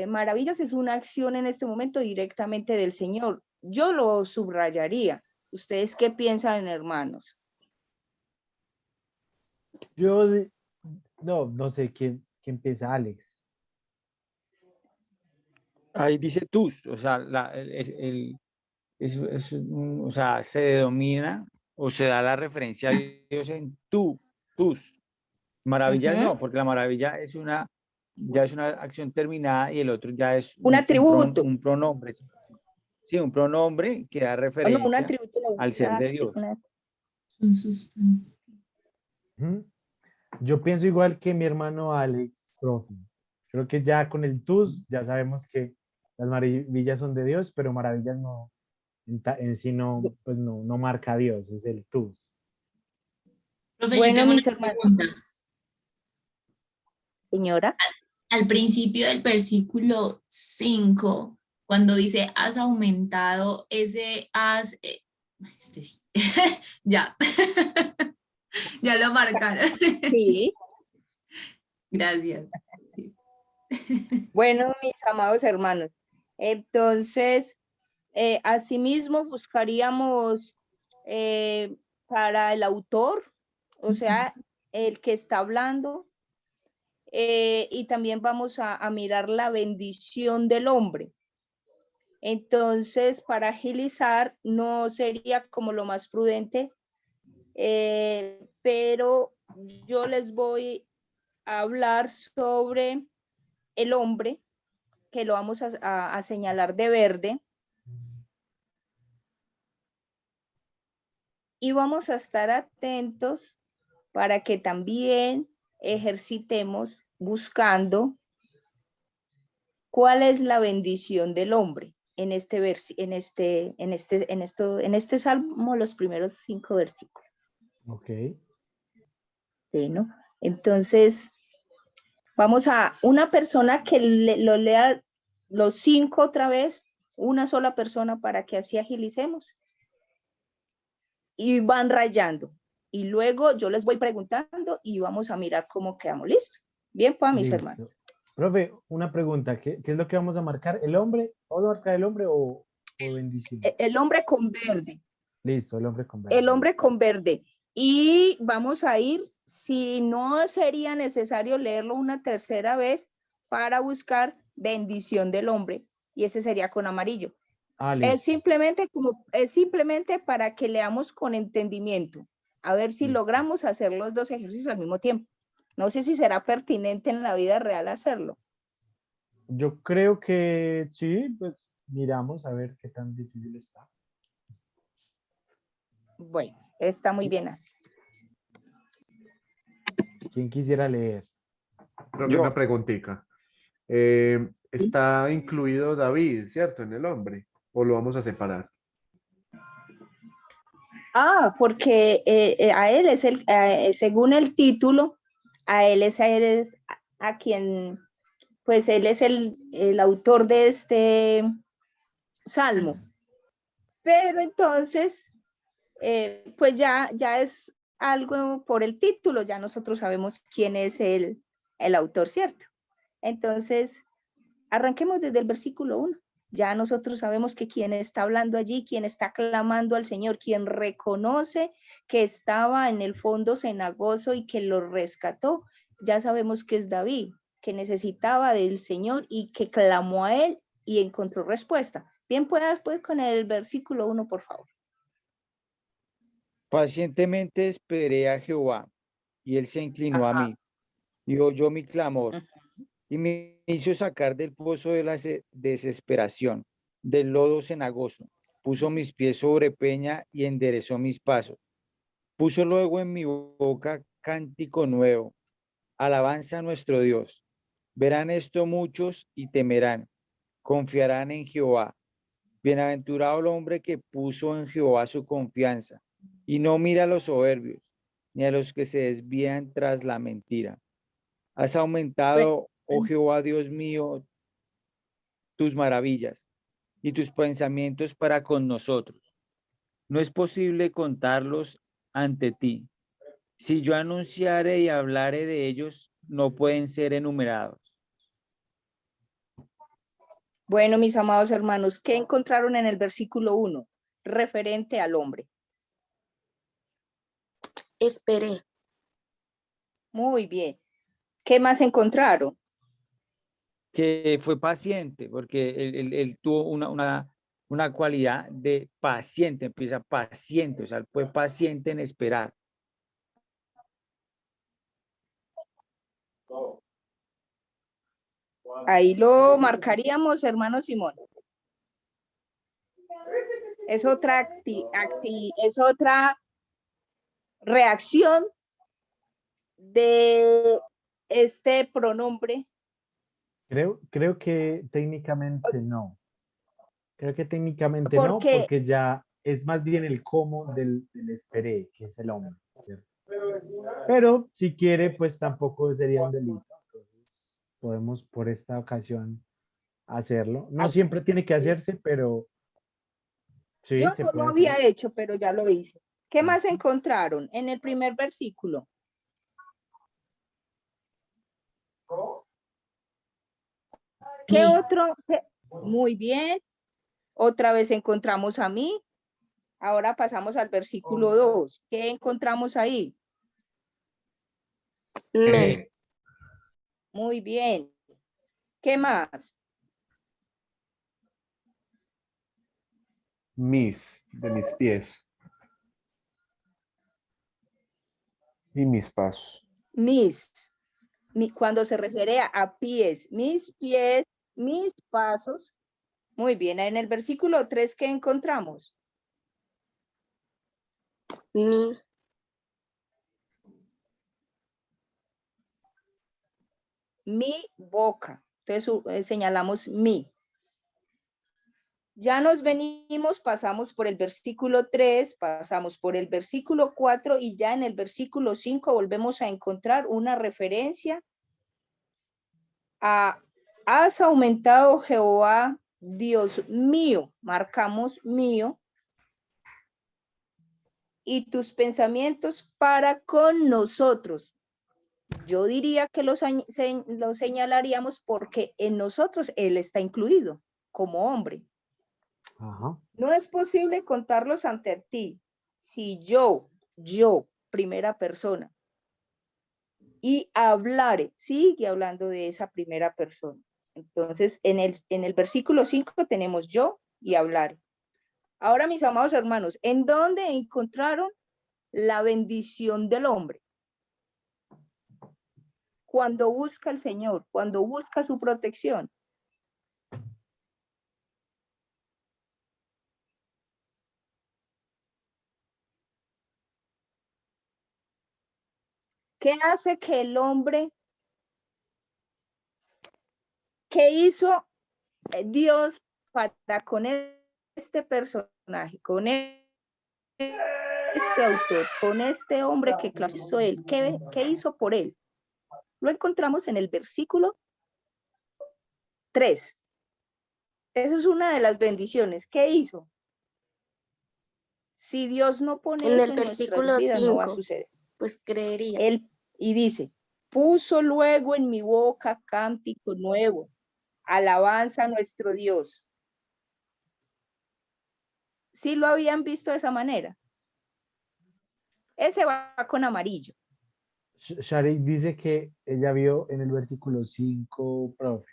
Speaker 9: maravillas es una acción en este momento directamente del Señor. Yo lo subrayaría. ¿Ustedes qué piensan, hermanos?
Speaker 1: Yo, no sé quién empieza, Alex.
Speaker 7: Ahí dice tus, o sea, o sea, se denomina o se da la referencia a Dios en tus. Maravillas no, porque la maravilla ya es una acción terminada y el otro ya es
Speaker 9: Un atributo.
Speaker 7: un pronombre. Sí, un pronombre que da
Speaker 9: No, un
Speaker 7: referencia
Speaker 9: atributo.
Speaker 7: al ser de Dios.
Speaker 6: Un sustantivo.
Speaker 1: Ujú. Yo pienso igual que mi hermano Alex, profe. Creo que ya con el TUS ya sabemos que las maravillas son de Dios, pero maravillas no, en sí no, pues no marca a Dios, es el TUS.
Speaker 6: Profe, yo
Speaker 9: Bueno,
Speaker 6: tengo una
Speaker 9: mis hermanos.
Speaker 6: pregunta.
Speaker 9: Señora.
Speaker 6: Al principio del versículo 5, cuando dice has aumentado, ese has, este sí, ya, ya lo marcaron.
Speaker 9: Sí.
Speaker 6: Gracias.
Speaker 9: Bueno, mis amados hermanos, entonces, asimismo buscaríamos para el autor, o sea, el que está hablando, y también vamos a mirar la bendición del hombre. Entonces, para agilizar, no sería como lo más prudente, pero yo les voy a hablar sobre el hombre, que lo vamos a señalar de verde. Y vamos a estar atentos para que también ejercitemos buscando cuál es la bendición del hombre en este salmo, los primeros 5 versículos.
Speaker 1: Ok.
Speaker 9: ¿Sí, no? Entonces, vamos a una persona que lo lea los 5 otra vez, una sola persona para que así agilicemos. Y van rayando. Y luego yo les voy preguntando y vamos a mirar cómo quedamos. ¿Listo? Bien, pues, mis
Speaker 1: Listo.
Speaker 9: hermanos.
Speaker 1: Profe, una pregunta, ¿qué es lo que vamos a marcar? ¿El hombre? ¿Vamos a marcar el hombre o bendición?
Speaker 9: El hombre con verde.
Speaker 1: Listo, el hombre con verde.
Speaker 9: El hombre con verde. Y vamos a ir, si no sería necesario leerlo una tercera vez, para buscar bendición del hombre. Y ese sería con amarillo. Es simplemente para que leamos con entendimiento. A ver si logramos hacer los dos ejercicios al mismo tiempo. No sé si será pertinente en la vida real hacerlo.
Speaker 1: Yo creo que sí, pues miramos a ver qué tan difícil está.
Speaker 9: Bueno, está muy bien así.
Speaker 1: ¿Quién quisiera leer?
Speaker 11: Profe, una preguntita. Está incluido David, ¿cierto? En el hombre. ¿O lo vamos a separar?
Speaker 9: Porque a él es según el título, a él es a quien, pues él es el autor de este salmo. Pero entonces, pues ya es algo por el título, ya nosotros sabemos quién es el autor, ¿cierto? Entonces, arranquemos desde el versículo 1. Ya nosotros sabemos que quien está hablando allí, quien está clamando al Señor, quien reconoce que estaba en el fondo cenagoso y que lo rescató, ya sabemos que es David, que necesitaba del Señor y que clamó a él y encontró respuesta. Bien, puedas pues con el versículo 1, por favor.
Speaker 7: Pacientemente esperé a Jehová, y él se inclinó a mí, y oyó mi clamor, y me hizo sacar del pozo de la desesperación, del lodo cenagoso. Puso mis pies sobre peña y enderezó mis pasos. Puso luego en mi boca cántico nuevo, alabanza a nuestro Dios. Verán esto muchos y temerán, confiarán en Jehová. Bienaventurado el hombre que puso en Jehová su confianza, y no mira a los soberbios, ni a los que se desvían tras la mentira. Has aumentado, oh Jehová Dios mío, tus maravillas y tus pensamientos para con nosotros. No es posible contarlos ante ti. Si yo anunciare y hablare de ellos, no pueden ser enumerados.
Speaker 9: Bueno, mis amados hermanos, ¿qué encontraron en el versículo 1 referente al hombre?
Speaker 13: Esperé.
Speaker 9: Muy bien. ¿Qué más encontraron?
Speaker 7: Que fue paciente, porque él tuvo una cualidad de paciente, empieza paciente, o sea, él fue paciente en esperar.
Speaker 9: Ahí lo marcaríamos, hermano Simón. Es otra, es otra reacción de este pronombre.
Speaker 1: Creo que técnicamente no. Creo que técnicamente
Speaker 9: ¿Por
Speaker 1: no,
Speaker 9: qué?
Speaker 1: porque ya es más bien el cómo del esperé, que es el hombre, ¿cierto? Pero si quiere, pues tampoco sería un delito. Entonces, podemos por esta ocasión hacerlo. No siempre tiene que hacerse, pero sí,
Speaker 9: Yo
Speaker 1: se
Speaker 9: no
Speaker 1: puede
Speaker 9: lo había
Speaker 1: hacer.
Speaker 9: hecho, pero ya lo hice. ¿Qué más encontraron en el primer versículo? ¿Qué otro? Muy bien. Otra vez encontramos a mí. Ahora pasamos al versículo 2. ¿Qué encontramos ahí?
Speaker 13: Me.
Speaker 9: Muy bien. ¿Qué más?
Speaker 11: De mis pies. Y mis pasos.
Speaker 9: Cuando se refiere a pies, mis pasos. Muy bien, en el versículo 3, ¿qué encontramos? Mi boca. Entonces señalamos mi. Ya nos venimos, pasamos por el versículo 3, pasamos por el versículo 4 y ya en el versículo 5 volvemos a encontrar una referencia a has aumentado Jehová, Dios mío, marcamos mío, y tus pensamientos para con nosotros. Yo diría que lo señalaríamos porque en nosotros Él está incluido como hombre. Ajá. No es posible contarlos ante ti. Si yo primera persona. Y hablare, sigue hablando de esa primera persona. Entonces, en el versículo 5 tenemos yo y hablare. Ahora, mis amados hermanos, ¿en dónde encontraron la bendición del hombre? Cuando busca al Señor, cuando busca su protección. ¿Qué hace que el hombre, qué hizo Dios para con este personaje, con este autor, con este hombre que hizo él? ¿Qué hizo por él? Lo encontramos en el versículo 3. Esa es una de las bendiciones. ¿Qué hizo? Si Dios no pone
Speaker 13: En
Speaker 9: eso
Speaker 13: el
Speaker 9: en nuestras
Speaker 13: versículo
Speaker 9: vidas, no va a
Speaker 13: 5,
Speaker 9: suceder.
Speaker 13: pues creería.
Speaker 9: Y dice, puso luego en mi boca cántico nuevo, alabanza a nuestro Dios. ¿Sí lo habían visto de esa manera? Ese va con amarillo.
Speaker 1: Sharik dice que ella vio en el versículo 5, profe.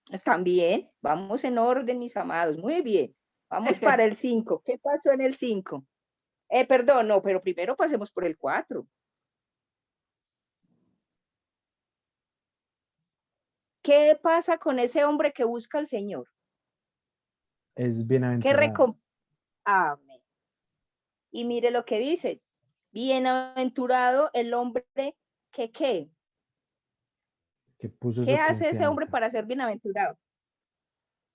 Speaker 9: ¿Están bien? Vamos en orden, mis amados. Muy bien. Vamos para el 5. ¿Qué pasó en el 5? Perdón, no, pero primero pasemos por el 4. ¿Qué pasa con ese hombre que busca al Señor?
Speaker 1: Es
Speaker 9: ¿Qué
Speaker 1: bienaventurado.
Speaker 9: Amén. Y mire lo que dice. Bienaventurado el hombre que ¿qué?
Speaker 1: Que puso
Speaker 9: ¿Qué
Speaker 1: su
Speaker 9: hace ese hombre
Speaker 1: confianza.
Speaker 9: para ser bienaventurado?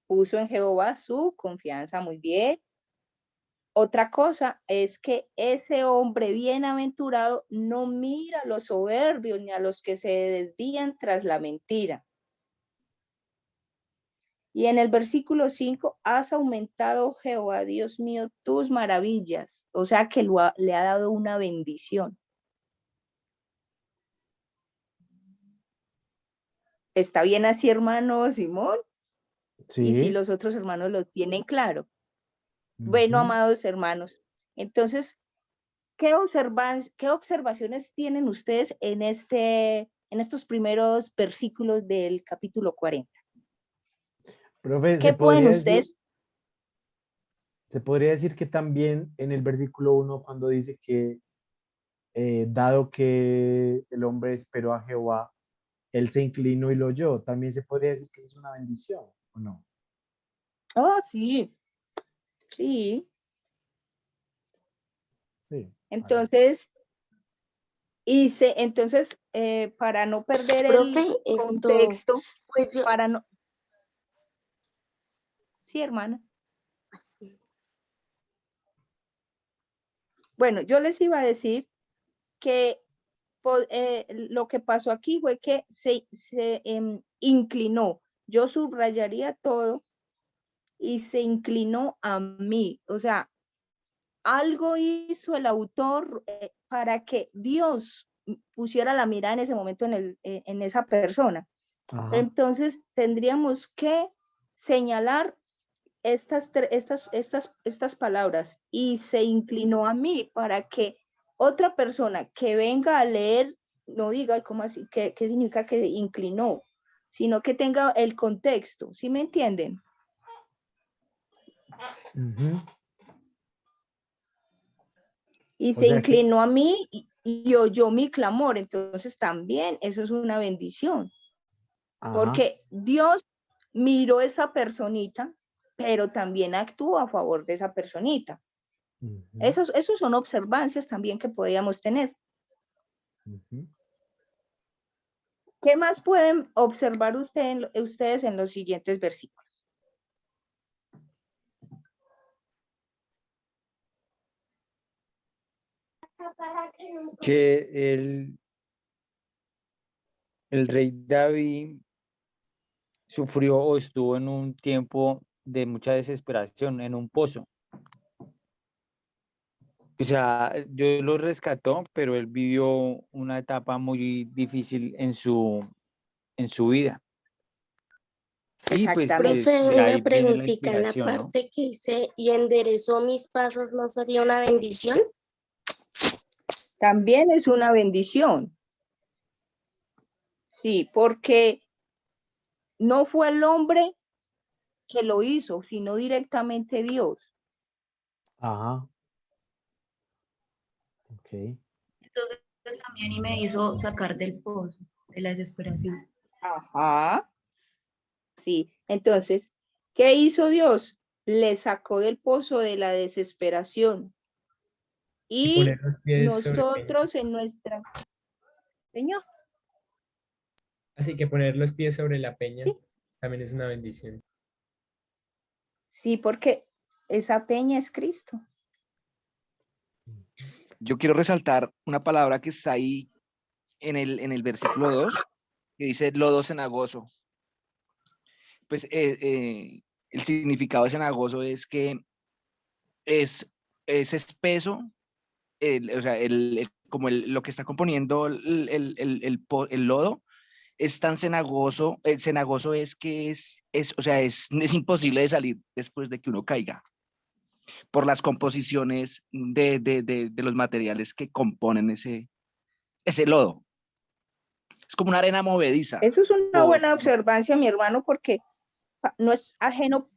Speaker 9: Puso en Jehová su confianza. Muy bien. Otra cosa es que ese hombre bienaventurado no mira a los soberbios ni a los que se desvían tras la mentira. Y en el versículo 5, has aumentado, Jehová, Dios mío, tus maravillas. O sea que le ha dado una bendición. ¿Está bien así, hermano Simón?
Speaker 1: Sí.
Speaker 9: Y si los otros hermanos lo tienen claro. Bueno, amados hermanos, entonces, ¿qué observaciones tienen ustedes en estos primeros versículos del capítulo 40?
Speaker 1: Profe,
Speaker 9: ¿Qué pueden ustedes?
Speaker 1: Se podría decir que también en el versículo 1, cuando dice que dado que el hombre esperó a Jehová, él se inclinó y lo oyó, también se podría decir que es una bendición, ¿o no?
Speaker 9: Oh, sí. Sí.
Speaker 1: Sí.
Speaker 9: Entonces, para no perder
Speaker 13: Profe,
Speaker 9: el contexto,
Speaker 13: pues yo,
Speaker 9: para no... Sí, hermana. Bueno, yo les iba a decir que lo que pasó aquí fue que se inclinó. Yo subrayaría todo y se inclinó a mí. O sea, algo hizo el autor para que Dios pusiera la mirada en ese momento en esa persona.
Speaker 1: Ajá.
Speaker 9: Entonces tendríamos que señalar estas palabras y se inclinó a mí para que otra persona que venga a leer no diga cómo así, qué significa que inclinó, sino que tenga el contexto, ¿sí me entienden? Y se inclinó a mí y oyó mi clamor, entonces también eso es una bendición. Ajá. Porque Dios miró esa personita, pero también actuó a favor de esa personita. Esos son observancias también que podíamos tener. ¿Qué más pueden observar ustedes en los siguientes versículos?
Speaker 7: Que el rey David sufrió o estuvo en un tiempo de mucha desesperación, en un pozo. O sea, Dios lo rescató, pero él vivió una etapa muy difícil en su vida. Y pues
Speaker 9: Exactamente.
Speaker 13: Profe,
Speaker 7: de
Speaker 13: una
Speaker 7: ahí viene la
Speaker 13: preguntita, la
Speaker 7: inspiración, ¿no?
Speaker 13: parte que dice, y enderezó mis pasos, ¿no sería una bendición?
Speaker 9: También es una bendición. Sí, porque no fue el hombre que lo hizo, sino directamente Dios.
Speaker 1: Ajá. Ok.
Speaker 10: Entonces también y me hizo sacar del pozo, de la desesperación.
Speaker 9: Ajá. Sí, entonces, ¿qué hizo Dios? Le sacó del pozo de la desesperación.
Speaker 2: Y
Speaker 9: Y
Speaker 2: poner los pies sobre peña.
Speaker 9: nosotros en nuestra... Señor,
Speaker 2: Así que poner los pies sobre la peña
Speaker 9: Sí.
Speaker 2: también es una bendición.
Speaker 9: sí, porque esa peña es Cristo.
Speaker 12: Yo quiero resaltar una palabra que está ahí en el versículo 2, que dice lodo cenagoso. Pues el significado de cenagoso es que es espeso, o sea, como lo que está componiendo el lodo es tan cenagoso. El cenagoso es que o sea, es imposible de salir después de que uno caiga por las composiciones de los materiales que componen ese lodo. Es como una arena movediza.
Speaker 9: Eso es una buena observancia, mi hermano, porque no es ajeno.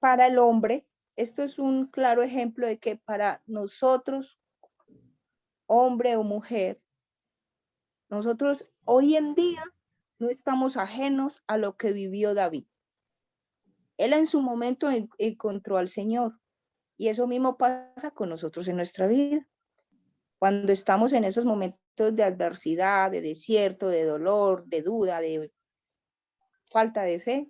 Speaker 9: Para el hombre, esto es un claro ejemplo de que para nosotros, hombre o mujer, nosotros hoy en día no estamos ajenos a lo que vivió David. Él en su momento encontró al Señor y eso mismo pasa con nosotros en nuestra vida. Cuando estamos en esos momentos de adversidad, de desierto, de dolor, de duda, de falta de fe,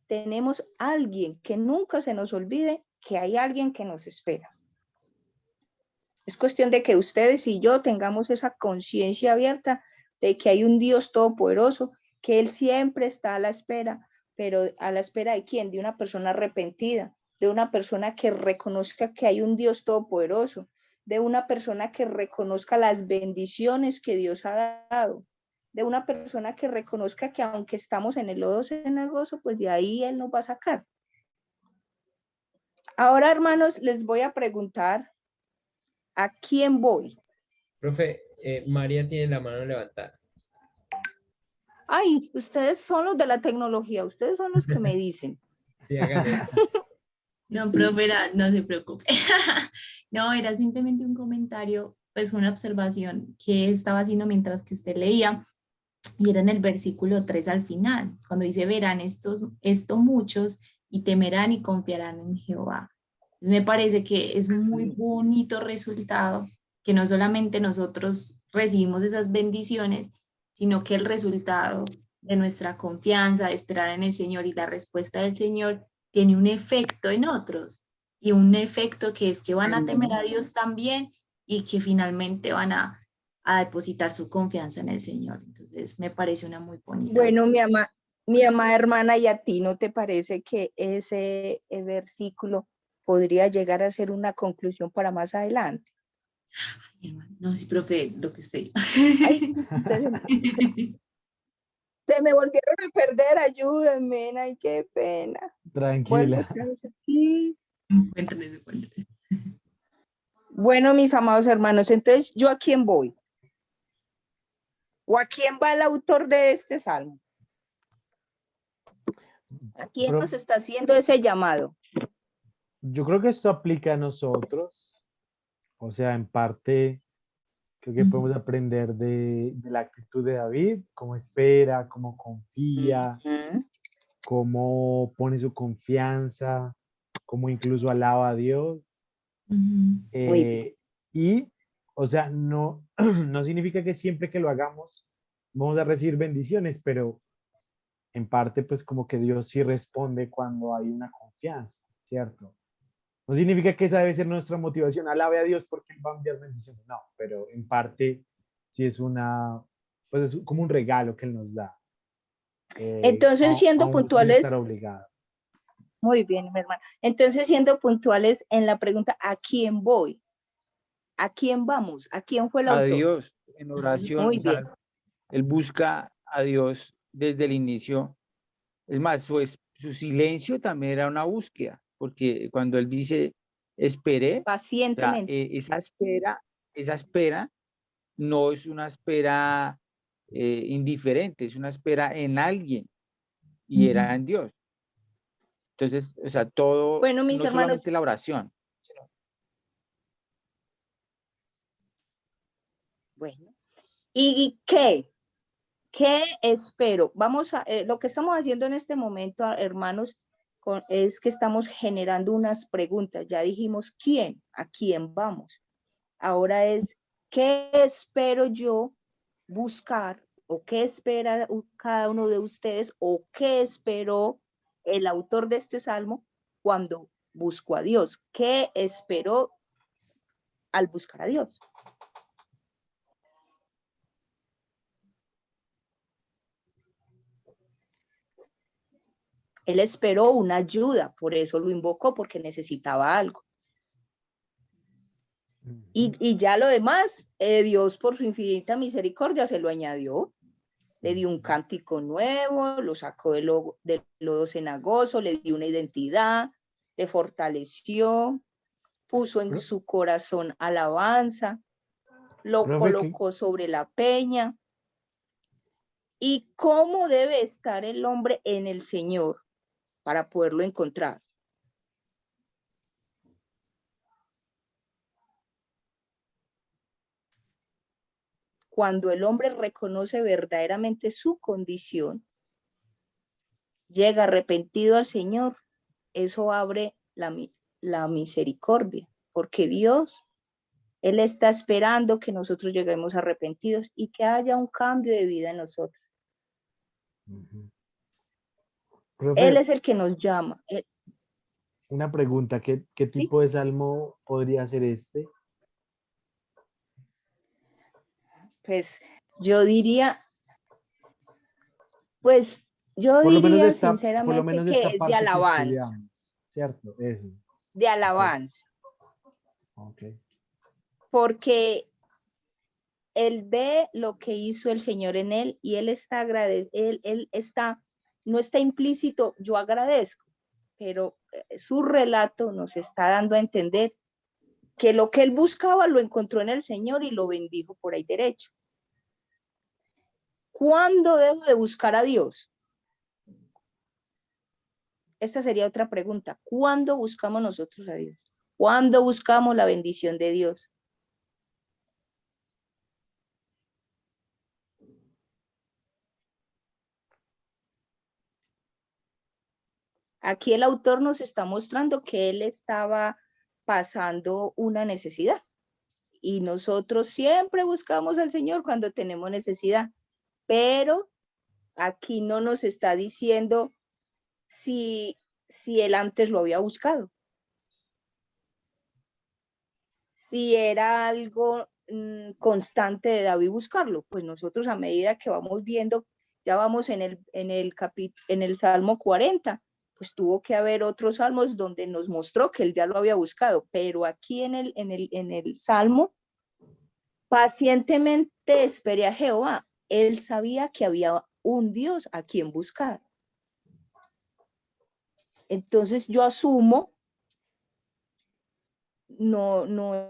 Speaker 9: tenemos alguien que nunca se nos olvide que hay alguien que nos espera. Es cuestión de que ustedes y yo tengamos esa conciencia abierta de que hay un Dios todopoderoso, que Él siempre está a la espera, pero ¿a la espera de quién? De una persona arrepentida, de una persona que reconozca que hay un Dios todopoderoso, de una persona que reconozca las bendiciones que Dios ha dado, de una persona que reconozca que aunque estamos en el lodo cenagoso, pues de ahí Él nos va a sacar. Ahora, hermanos, les voy a preguntar, ¿a quién voy?
Speaker 2: Profe, María tiene la mano levantada.
Speaker 9: Ay, ustedes son los de la tecnología, ustedes son los que me dicen.
Speaker 2: Sí, hágale.
Speaker 6: No, profe, no se preocupe. No, era simplemente un comentario, pues una observación que estaba haciendo mientras que usted leía, y era en el versículo 3 al final, cuando dice, verán esto muchos y temerán y confiarán en Jehová. Entonces, me parece que es un muy bonito resultado, que no solamente nosotros recibimos esas bendiciones, sino que el resultado de nuestra confianza, de esperar en el Señor y la respuesta del Señor tiene un efecto en otros, y un efecto que es que van a temer a Dios también y que finalmente van a depositar su confianza en el Señor. Entonces, me parece una muy bonita.
Speaker 9: Bueno, mi amada hermana, ¿y a ti no te parece que ese versículo podría llegar a ser una conclusión para más adelante?
Speaker 6: Ay, hermano, no, sí, profe, lo que usted.
Speaker 9: Ay, se me volvieron a perder, ayúdenme, ay, qué pena.
Speaker 1: Tranquila.
Speaker 9: Aquí.
Speaker 6: Cuéntales.
Speaker 9: Bueno, mis amados hermanos, entonces, ¿yo a quién voy? ¿O a quién va el autor de este salmo? ¿A quién nos está haciendo ese llamado?
Speaker 1: Yo creo que esto aplica a nosotros. O sea, en parte, creo que podemos aprender de la actitud de David, cómo espera, cómo confía, cómo pone su confianza, cómo incluso alaba a Dios. Y, o sea, no, no significa que siempre que lo hagamos vamos a recibir bendiciones, pero en parte, pues como que Dios sí responde cuando hay una confianza, ¿cierto? No significa que esa debe ser nuestra motivación, alabe a Dios porque Él va a enviar bendiciones, no, pero en parte sí es pues es como un regalo que Él nos da.
Speaker 9: Entonces, siendo puntuales,
Speaker 1: sin estar obligado.
Speaker 9: Muy bien, mi hermana. Entonces, siendo puntuales en la pregunta, ¿a quién voy? ¿A quién vamos? ¿A quién fue el
Speaker 7: A
Speaker 9: autor?
Speaker 7: Dios en oración.
Speaker 9: Muy
Speaker 7: O sea,
Speaker 9: bien.
Speaker 7: él busca a Dios desde el inicio. Es más, su silencio también era una búsqueda, porque cuando él dice esperé, o sea,
Speaker 9: Pacientemente.
Speaker 7: esa espera no es una espera indiferente, es una espera en alguien y era en Dios. Entonces, o sea, todo,
Speaker 9: Bueno, mis
Speaker 7: no
Speaker 9: hermanos,
Speaker 7: solamente la oración.
Speaker 9: bueno. ¿Y qué? ¿Qué espero? Vamos a, lo que estamos haciendo en este momento, hermanos, es que estamos generando unas preguntas. Ya dijimos quién, a quién vamos. Ahora es, ¿qué espero yo buscar o qué espera cada uno de ustedes o qué esperó el autor de este salmo cuando buscó a Dios? ¿Qué esperó al buscar a Dios? Él esperó una ayuda, por eso lo invocó, porque necesitaba algo. Y ya lo demás, Dios por su infinita misericordia se lo añadió. Le dio un cántico nuevo, lo sacó del lodo cenagoso, le dio una identidad, le fortaleció, puso en su corazón alabanza, lo colocó sobre la peña. ¿Y cómo debe estar el hombre en el Señor para poderlo encontrar? Cuando el hombre reconoce verdaderamente su condición, llega arrepentido al Señor, eso abre la misericordia, porque Dios, Él está esperando que nosotros lleguemos arrepentidos y que haya un cambio de vida en nosotros.
Speaker 1: Profe,
Speaker 9: Él es el que nos llama.
Speaker 1: una pregunta, ¿qué tipo de salmo podría ser este?
Speaker 9: Pues yo diría,
Speaker 1: Por lo menos
Speaker 9: sinceramente que
Speaker 1: esta
Speaker 9: es de
Speaker 1: parte que
Speaker 9: alabanza,
Speaker 1: estudiamos, ¿cierto? Eso.
Speaker 9: de alabanza,
Speaker 1: Okay.
Speaker 9: porque él ve lo que hizo el Señor en él y él está él está, no está implícito, yo agradezco, pero su relato nos está dando a entender que lo que él buscaba lo encontró en el Señor y lo bendijo por ahí derecho. ¿Cuándo debo de buscar a Dios? Esta sería otra pregunta. ¿Cuándo buscamos nosotros a Dios? ¿Cuándo buscamos la bendición de Dios? Aquí el autor nos está mostrando que él estaba pasando una necesidad y nosotros siempre buscamos al Señor cuando tenemos necesidad, pero aquí no nos está diciendo si él antes lo había buscado, si era algo constante de David buscarlo. Pues nosotros a medida que vamos viendo, ya vamos en el Salmo 40, pues tuvo que haber otros salmos donde nos mostró que él ya lo había buscado, pero aquí en el Salmo, pacientemente esperé a Jehová. Él sabía que había un Dios a quien buscar. Entonces yo asumo, no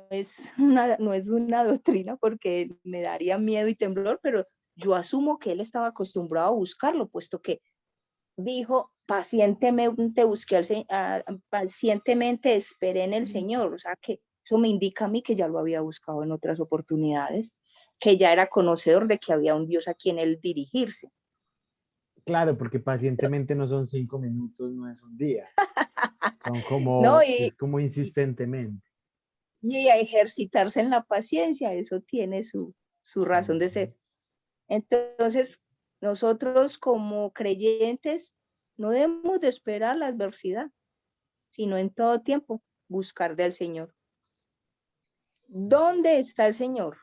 Speaker 9: es una doctrina porque me daría miedo y temblor, pero yo asumo que él estaba acostumbrado a buscarlo, puesto que dijo, pacientemente pacientemente esperé en el Señor. O sea que eso me indica a mí que ya lo había buscado en otras oportunidades, que ya era conocedor de que había un Dios a quien él dirigirse.
Speaker 1: Claro, porque pacientemente no son 5 minutos, no es un día. Son es como insistentemente.
Speaker 9: Y a ejercitarse en la paciencia, eso tiene su razón de ser. Entonces, nosotros como creyentes no debemos de esperar la adversidad, sino en todo tiempo buscar del Señor. ¿Dónde está el Señor?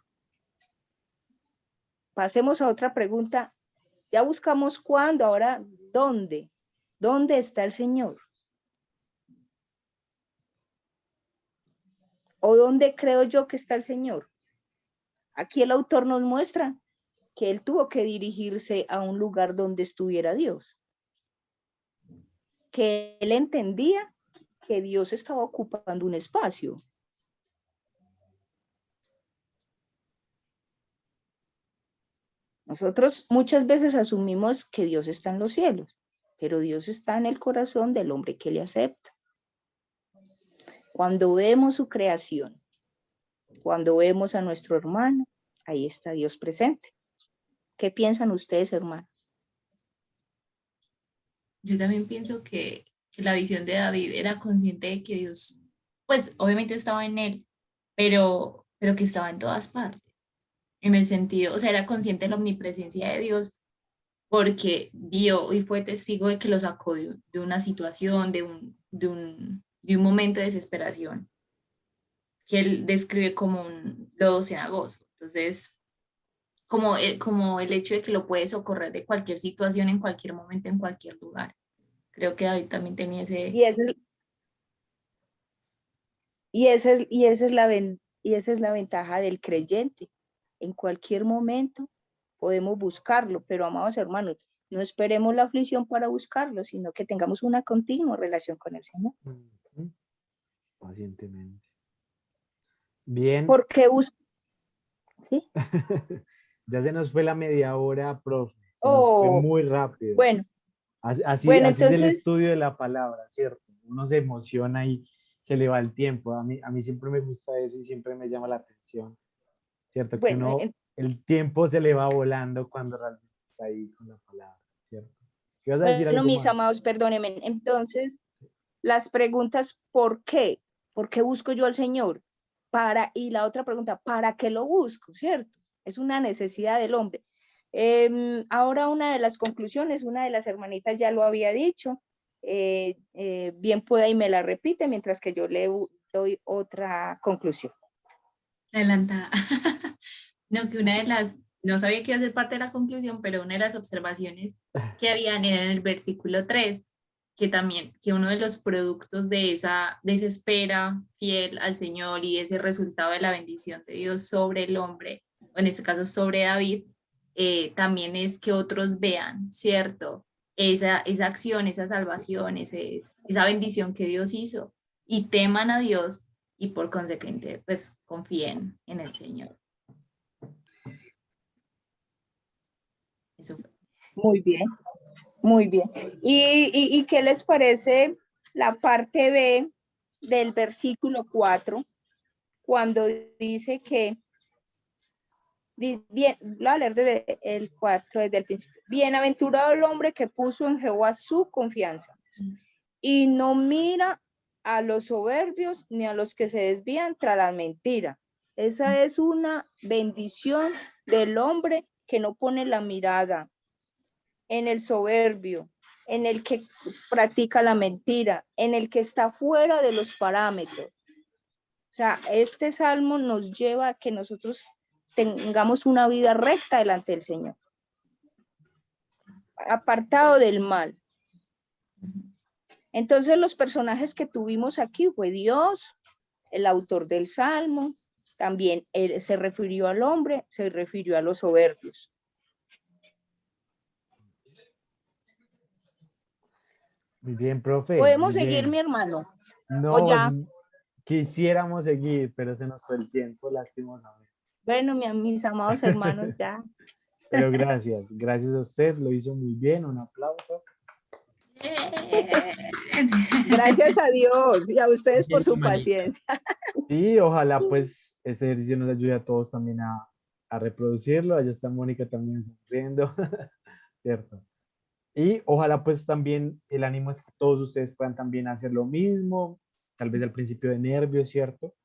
Speaker 9: Pasemos a otra pregunta. Ya buscamos cuándo, ahora ¿dónde? ¿Dónde está el Señor? ¿O dónde creo yo que está el Señor? Aquí el autor nos muestra que él tuvo que dirigirse a un lugar donde estuviera Dios. Que él entendía que Dios estaba ocupando un espacio. Nosotros muchas veces asumimos que Dios está en los cielos, pero Dios está en el corazón del hombre que le acepta. Cuando vemos su creación, cuando vemos a nuestro hermano, ahí está Dios presente. ¿Qué piensan ustedes, hermanos?
Speaker 6: Yo también pienso que la visión de David era consciente de que Dios, pues obviamente estaba en él, pero que estaba en todas partes. En el sentido, o sea, era consciente de la omnipresencia de Dios porque vio y fue testigo de que lo sacó de una situación, de un momento de desesperación, que él describe como un lodo cenagoso. Entonces, como el hecho de que lo puede socorrer de cualquier situación, en cualquier momento, en cualquier lugar. Creo que David también tenía ese...
Speaker 9: Y esa es la ventaja del creyente. En cualquier momento podemos buscarlo, pero amados hermanos, no esperemos la aflicción para buscarlo, sino que tengamos una continua relación con el Señor.
Speaker 1: Pacientemente. Bien.
Speaker 9: Porque ¿sí?
Speaker 1: Ya se nos fue la media hora, profe. Se nos fue muy rápido.
Speaker 9: Bueno.
Speaker 1: Así
Speaker 9: Entonces,
Speaker 1: es el estudio de la palabra, ¿cierto? Uno se emociona y se le va el tiempo. A mí siempre me gusta eso y siempre me llama la atención, ¿cierto?
Speaker 9: Bueno,
Speaker 1: que el tiempo se le va volando cuando realmente está ahí con la palabra, ¿cierto? ¿Qué vas a decir algo
Speaker 9: mis
Speaker 1: más?
Speaker 9: amados, perdónenme. Entonces, las preguntas, ¿por qué? ¿Por qué busco yo al Señor? Y la otra pregunta, ¿para qué lo busco? ¿Cierto? Es una necesidad del hombre. Ahora una de las conclusiones, una de las hermanitas ya lo había dicho, bien pueda y me la repite mientras que yo le doy otra conclusión.
Speaker 6: Adelantada. No, que una de las, no sabía que iba a ser parte de la conclusión, pero una de las observaciones que habían era en el versículo 3, que también, que uno de los productos de esa espera fiel al Señor y ese resultado de la bendición de Dios sobre el hombre, o en este caso sobre David, también es que otros vean, ¿cierto? Esa acción, esa salvación, esa bendición que Dios hizo y teman a Dios y por consecuente, pues confíen en el Señor. Eso fue.
Speaker 9: Muy bien, muy bien. ¿Y qué les parece la parte B del versículo 4, cuando dice que, bien, voy a leer desde el 4, desde el principio. Bienaventurado el hombre que puso en Jehová su confianza y no mira a los soberbios ni a los que se desvían tras la mentira. Esa es una bendición del hombre que no pone la mirada en el soberbio, en el que practica la mentira, en el que está fuera de los parámetros. O sea, este salmo nos lleva a que nosotros tengamos una vida recta delante del Señor, apartado del mal. Entonces, los personajes que tuvimos aquí fue Dios, el autor del salmo, también él se refirió al hombre, se refirió a los soberbios.
Speaker 1: Muy bien, profe.
Speaker 9: ¿Podemos
Speaker 1: muy
Speaker 9: seguir,
Speaker 1: bien.
Speaker 9: mi hermano?
Speaker 1: No,
Speaker 9: ya.
Speaker 1: Quisiéramos seguir, pero se nos fue el tiempo, lastimosamente.
Speaker 9: Bueno, mis amados hermanos, ya.
Speaker 1: Pero gracias a usted, lo hizo muy bien, un aplauso.
Speaker 9: Gracias a Dios y a ustedes por su paciencia.
Speaker 1: Y ojalá pues este ejercicio nos ayude a todos también a reproducirlo. Allá está Mónica también sonriendo, ¿cierto? Y ojalá pues también el ánimo es que todos ustedes puedan también hacer lo mismo, tal vez al principio de nervios, ¿cierto?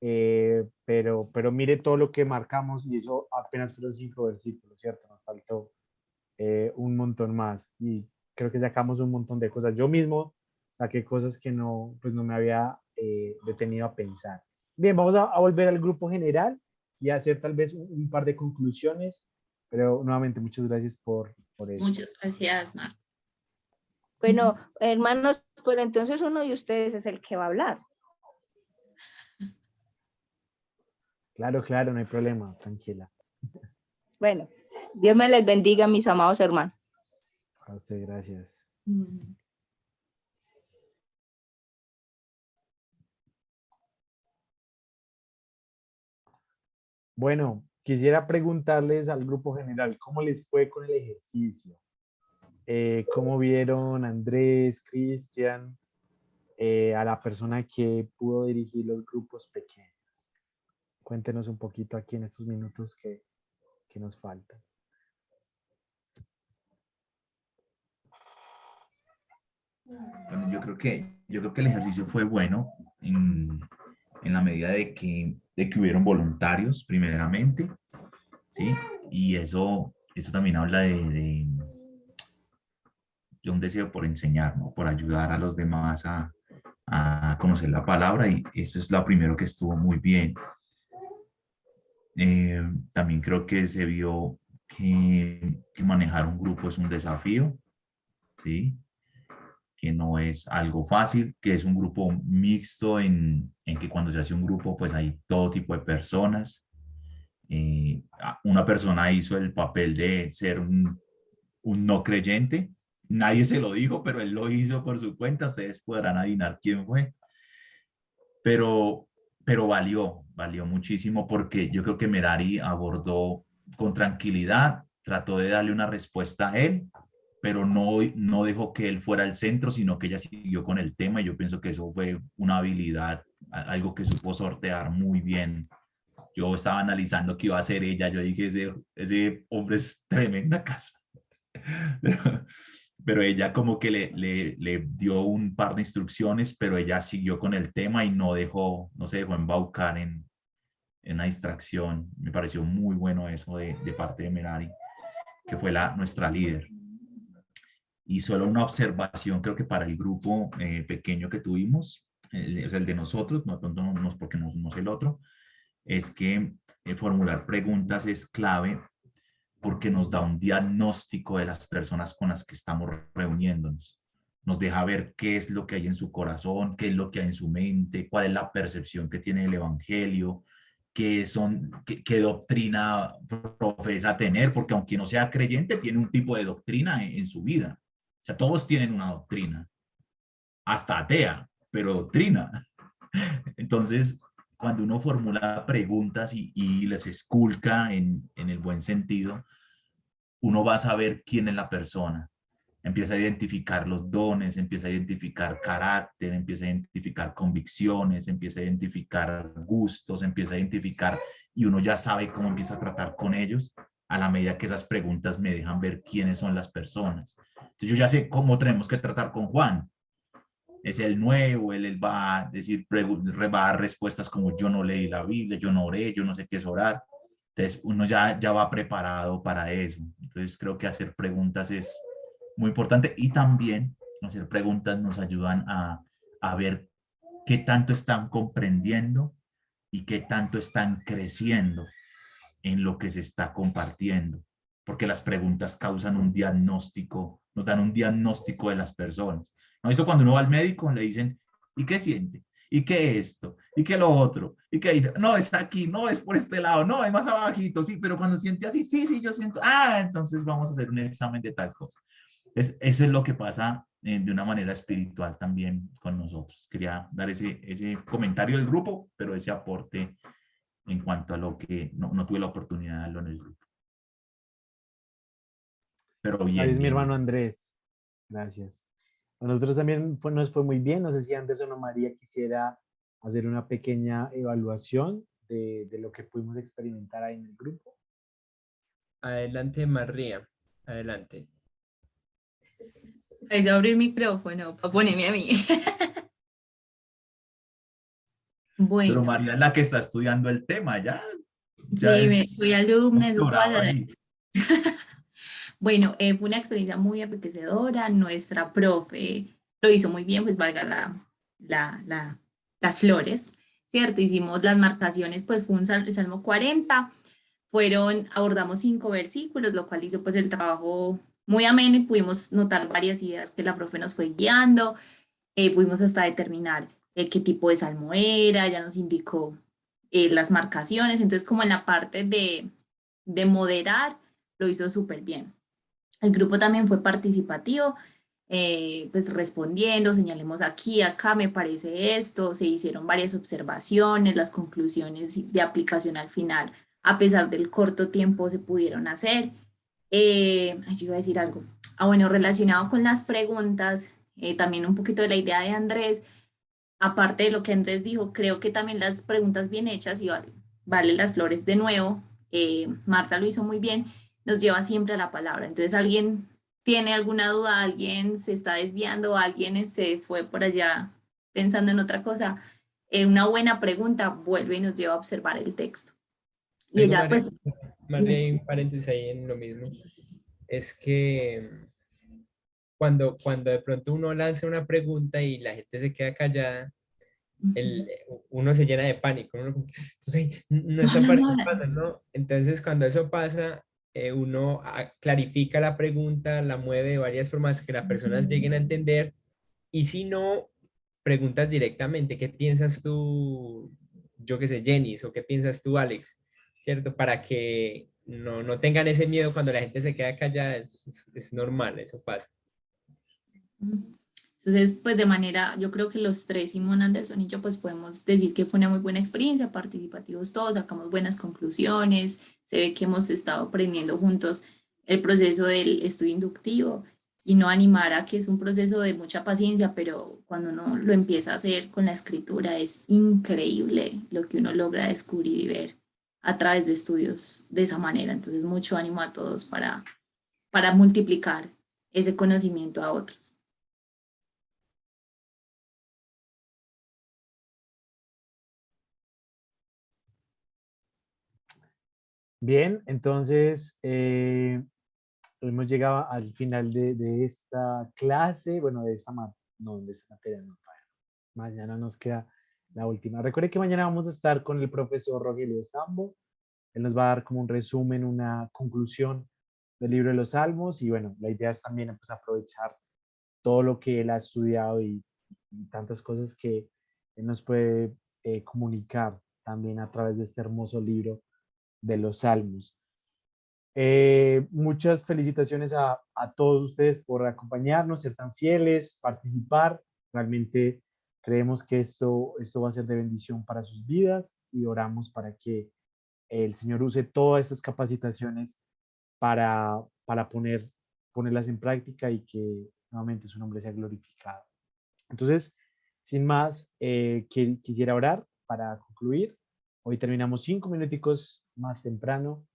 Speaker 1: Pero mire todo lo que marcamos y eso apenas fueron 5 versículos, ¿cierto? Nos faltó un montón más y creo que sacamos un montón de cosas. Yo mismo saqué cosas que no me había detenido a pensar. Bien, vamos a volver al grupo general y a hacer tal vez un par de conclusiones, pero nuevamente muchas gracias por eso.
Speaker 6: Muchas gracias, Marta.
Speaker 9: Bueno, hermanos, pero entonces uno de ustedes es el que va a hablar.
Speaker 1: Claro, claro, no hay problema, tranquila.
Speaker 9: Bueno, Dios me les bendiga, mis amados hermanos.
Speaker 1: A usted, gracias. Bueno, quisiera preguntarles al grupo general, ¿cómo les fue con el ejercicio? ¿Cómo vieron a Andrés, Cristian, a la persona que pudo dirigir los grupos pequeños? Cuéntenos un poquito aquí en estos minutos que nos faltan.
Speaker 4: Bueno, yo creo que el ejercicio fue bueno en la medida de que hubieron voluntarios, primeramente, ¿sí? Y eso también habla de un deseo por enseñar, ¿no? Por ayudar a los demás a conocer la palabra, y eso es lo primero que estuvo muy bien. También creo que se vio que manejar un grupo es un desafío, ¿sí? Que no es algo fácil, que es un grupo mixto en que cuando se hace un grupo pues hay todo tipo de personas. Una persona hizo el papel de ser un no creyente, nadie se lo dijo, pero él lo hizo por su cuenta, ustedes podrán adivinar quién fue. Pero valió muchísimo, porque yo creo que Merari abordó con tranquilidad, trató de darle una respuesta a él, pero no dejó que él fuera el centro, sino que ella siguió con el tema, y yo pienso que eso fue una habilidad, algo que supo sortear muy bien. Yo estaba analizando qué iba a hacer ella, yo dije, ese hombre es tremenda casa. Pero ella como que le dio un par de instrucciones, pero ella siguió con el tema y no se dejó embaucar en una distracción. Me pareció muy bueno eso de parte de Merari, que fue nuestra líder. Y solo una observación, creo que para el grupo pequeño que tuvimos, o sea, el de nosotros, no es porque no es el otro, es que formular preguntas es clave, porque nos da un diagnóstico de las personas con las que estamos reuniéndonos. Nos deja ver qué es lo que hay en su corazón, qué es lo que hay en su mente, cuál es la percepción que tiene el evangelio, qué doctrina profesa tener, porque aunque no sea creyente, tiene un tipo de doctrina en su vida. O sea, todos tienen una doctrina, hasta atea, pero doctrina. Entonces, cuando uno formula preguntas y les esculca en el buen sentido, uno va a saber quién es la persona. Empieza a identificar los dones, empieza a identificar carácter, empieza a identificar convicciones, empieza a identificar gustos, empieza a identificar, y uno ya sabe cómo empieza a tratar con ellos a la medida que esas preguntas me dejan ver quiénes son las personas. Entonces yo ya sé cómo tenemos que tratar con Juan. Es el nuevo, él va a decir, va a dar respuestas como: yo no leí la Biblia, yo no oré, yo no sé qué es orar. Entonces uno ya va preparado para eso. Entonces creo que hacer preguntas es muy importante, y también hacer preguntas nos ayudan a ver qué tanto están comprendiendo y qué tanto están creciendo en lo que se está compartiendo, porque las preguntas causan un diagnóstico, nos dan un diagnóstico de las personas. ¿No? Eso cuando uno va al médico le dicen: ¿y qué siente? ¿Y qué esto? ¿Y qué lo otro? ¿Y qué? No, está aquí, no, es por este lado, no, es más abajito, sí, pero cuando siente así, sí, yo siento, entonces vamos a hacer un examen de tal cosa. Eso es lo que pasa de una manera espiritual también con nosotros. Quería dar ese comentario del grupo, pero ese aporte en cuanto a lo que no tuve la oportunidad de darlo en el grupo. Pero bien.
Speaker 1: Es mi hermano Andrés. Gracias. A nosotros también nos fue muy bien. No sé si Anderson o María quisiera hacer una pequeña evaluación de lo que pudimos experimentar ahí en el grupo.
Speaker 2: Adelante, María. Adelante.
Speaker 6: Es abrir el micrófono para ponerme a mí. Bueno.
Speaker 4: Pero María es la que está estudiando el tema, ya
Speaker 6: sí, fui alumna, eso pasa. Bueno, fue una experiencia muy enriquecedora. Nuestra profe lo hizo muy bien, pues valga las flores, ¿cierto? Hicimos las marcaciones, pues fue el Salmo 40, abordamos 5 versículos, lo cual hizo pues el trabajo muy ameno, y pudimos notar varias ideas que la profe nos fue guiando. Pudimos hasta determinar qué tipo de salmo era, ya nos indicó las marcaciones, entonces como en la parte de moderar, lo hizo súper bien. El grupo también fue participativo, pues respondiendo, señalemos aquí, acá, me parece esto, se hicieron varias observaciones, las conclusiones de aplicación al final, a pesar del corto tiempo, se pudieron hacer. Yo iba a decir algo. Bueno, relacionado con las preguntas, también un poquito de la idea de Andrés, aparte de lo que Andrés dijo, creo que también las preguntas bien hechas, y vale las flores de nuevo, Marta lo hizo muy bien, nos lleva siempre a la palabra. Entonces, alguien tiene alguna duda, alguien se está desviando, alguien se fue por allá pensando en otra cosa, una buena pregunta vuelve y nos lleva a observar el texto. Y
Speaker 2: Algo,
Speaker 6: ella, pues...
Speaker 2: María, hay un paréntesis ahí en lo mismo. Es que cuando de pronto uno lanza una pregunta y la gente se queda callada, uno se llena de pánico, uno como, "Ay, no está participando", ¿no? Entonces, cuando eso pasa, uno clarifica la pregunta, la mueve de varias formas que las personas lleguen a entender, y si no, preguntas directamente, ¿qué piensas tú, yo qué sé, Jenny, o qué piensas tú, Alex? ¿Cierto? Para que no tengan ese miedo cuando la gente se queda callada, es normal, eso pasa.
Speaker 6: Entonces, pues de manera, yo creo que los tres, Simón, Anderson y yo, pues podemos decir que fue una muy buena experiencia, participativos todos, sacamos buenas conclusiones, se ve que hemos estado aprendiendo juntos el proceso del estudio inductivo, y no animar a que es un proceso de mucha paciencia, pero cuando uno lo empieza a hacer con la escritura es increíble lo que uno logra descubrir y ver a través de estudios de esa manera. Entonces, mucho ánimo a todos para multiplicar ese conocimiento a otros.
Speaker 1: Bien, entonces hemos llegado al final de esta clase, bueno, de esta materia, no, mañana nos queda la última. Recuerde que mañana vamos a estar con el profesor Rogelio Sambo. Él nos va a dar como un resumen, una conclusión del libro de los Salmos, y bueno, la idea es también pues, aprovechar todo lo que él ha estudiado y tantas cosas que él nos puede comunicar también a través de este hermoso libro de los Salmos. Muchas felicitaciones a todos ustedes por acompañarnos, ser tan fieles, participar. Realmente creemos que esto va a ser de bendición para sus vidas, y oramos para que el Señor use todas estas capacitaciones para ponerlas en práctica, y que nuevamente su nombre sea glorificado. Entonces, sin más, quisiera orar para concluir. Hoy terminamos 5 minuticos más temprano.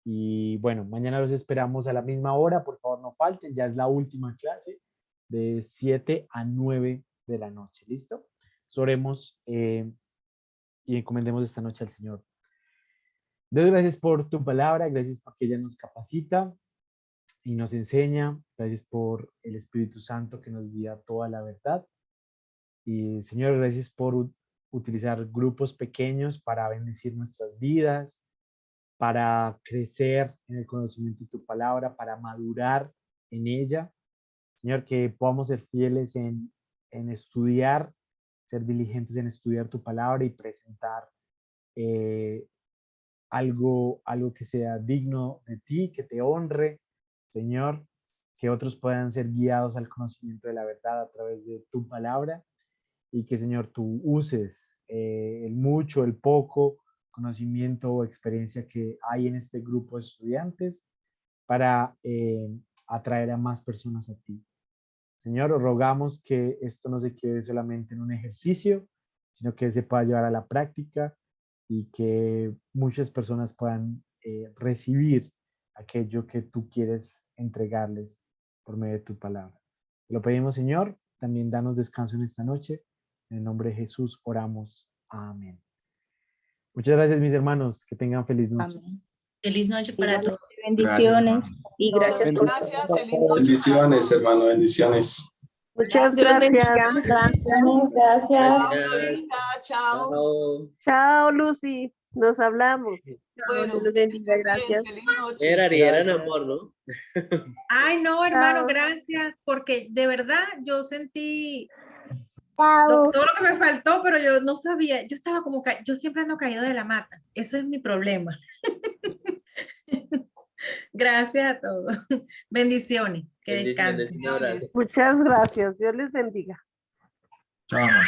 Speaker 1: Y bueno, mañana los esperamos a la misma hora. Por favor, no falten. Ya es la última clase de 7 a 9 de la noche. ¿Listo? Oremos y encomendemos esta noche al Señor. Dios, gracias por tu palabra. Gracias porque ella nos capacita y nos enseña. Gracias por el Espíritu Santo que nos guía a toda la verdad. Y Señor, gracias por utilizar grupos pequeños para bendecir nuestras vidas, para crecer en el conocimiento de tu palabra, para madurar en ella. Señor, que podamos ser fieles en estudiar, ser diligentes en estudiar tu palabra y presentar algo que sea digno de ti, que te honre, Señor, que otros puedan ser guiados al conocimiento de la verdad a través de tu palabra, y que, Señor, tú uses el mucho, el poco conocimiento o experiencia que hay en este grupo de estudiantes para atraer a más personas a ti. Señor, rogamos que esto no se quede solamente en un ejercicio, sino que se pueda llevar a la práctica, y que muchas personas puedan recibir aquello que tú quieres entregarles por medio de tu palabra. Te lo pedimos, Señor. También danos descanso en esta noche. En el nombre de Jesús oramos. Amén. Muchas gracias, mis hermanos. Que tengan feliz noche.
Speaker 6: Amén. Feliz noche para todos.
Speaker 9: Bendiciones y gracias por
Speaker 14: Gracias,
Speaker 9: todo.
Speaker 14: feliz noche.
Speaker 15: Bendiciones, hermano, bendiciones.
Speaker 14: Muchas
Speaker 8: Dios los bendiga.
Speaker 14: gracias.
Speaker 9: Gracias.
Speaker 14: Chao, Norita, chao.
Speaker 3: Chao, Lucy. Nos hablamos.
Speaker 14: Bueno,
Speaker 3: Dios los bendiga, gracias.
Speaker 14: feliz noche.
Speaker 3: Era en amor, ¿no?
Speaker 16: Ay, no, hermano,
Speaker 3: Chao.
Speaker 16: gracias, porque de verdad yo sentí Todo lo que me faltó, pero yo no sabía, yo estaba como, yo siempre ando caído de la mata, ese es mi problema. Gracias a todos. Bendiciones, que descansen.
Speaker 3: Bendiciones, un abrazo.
Speaker 14: Muchas gracias. Dios les bendiga.
Speaker 4: Chao, amor.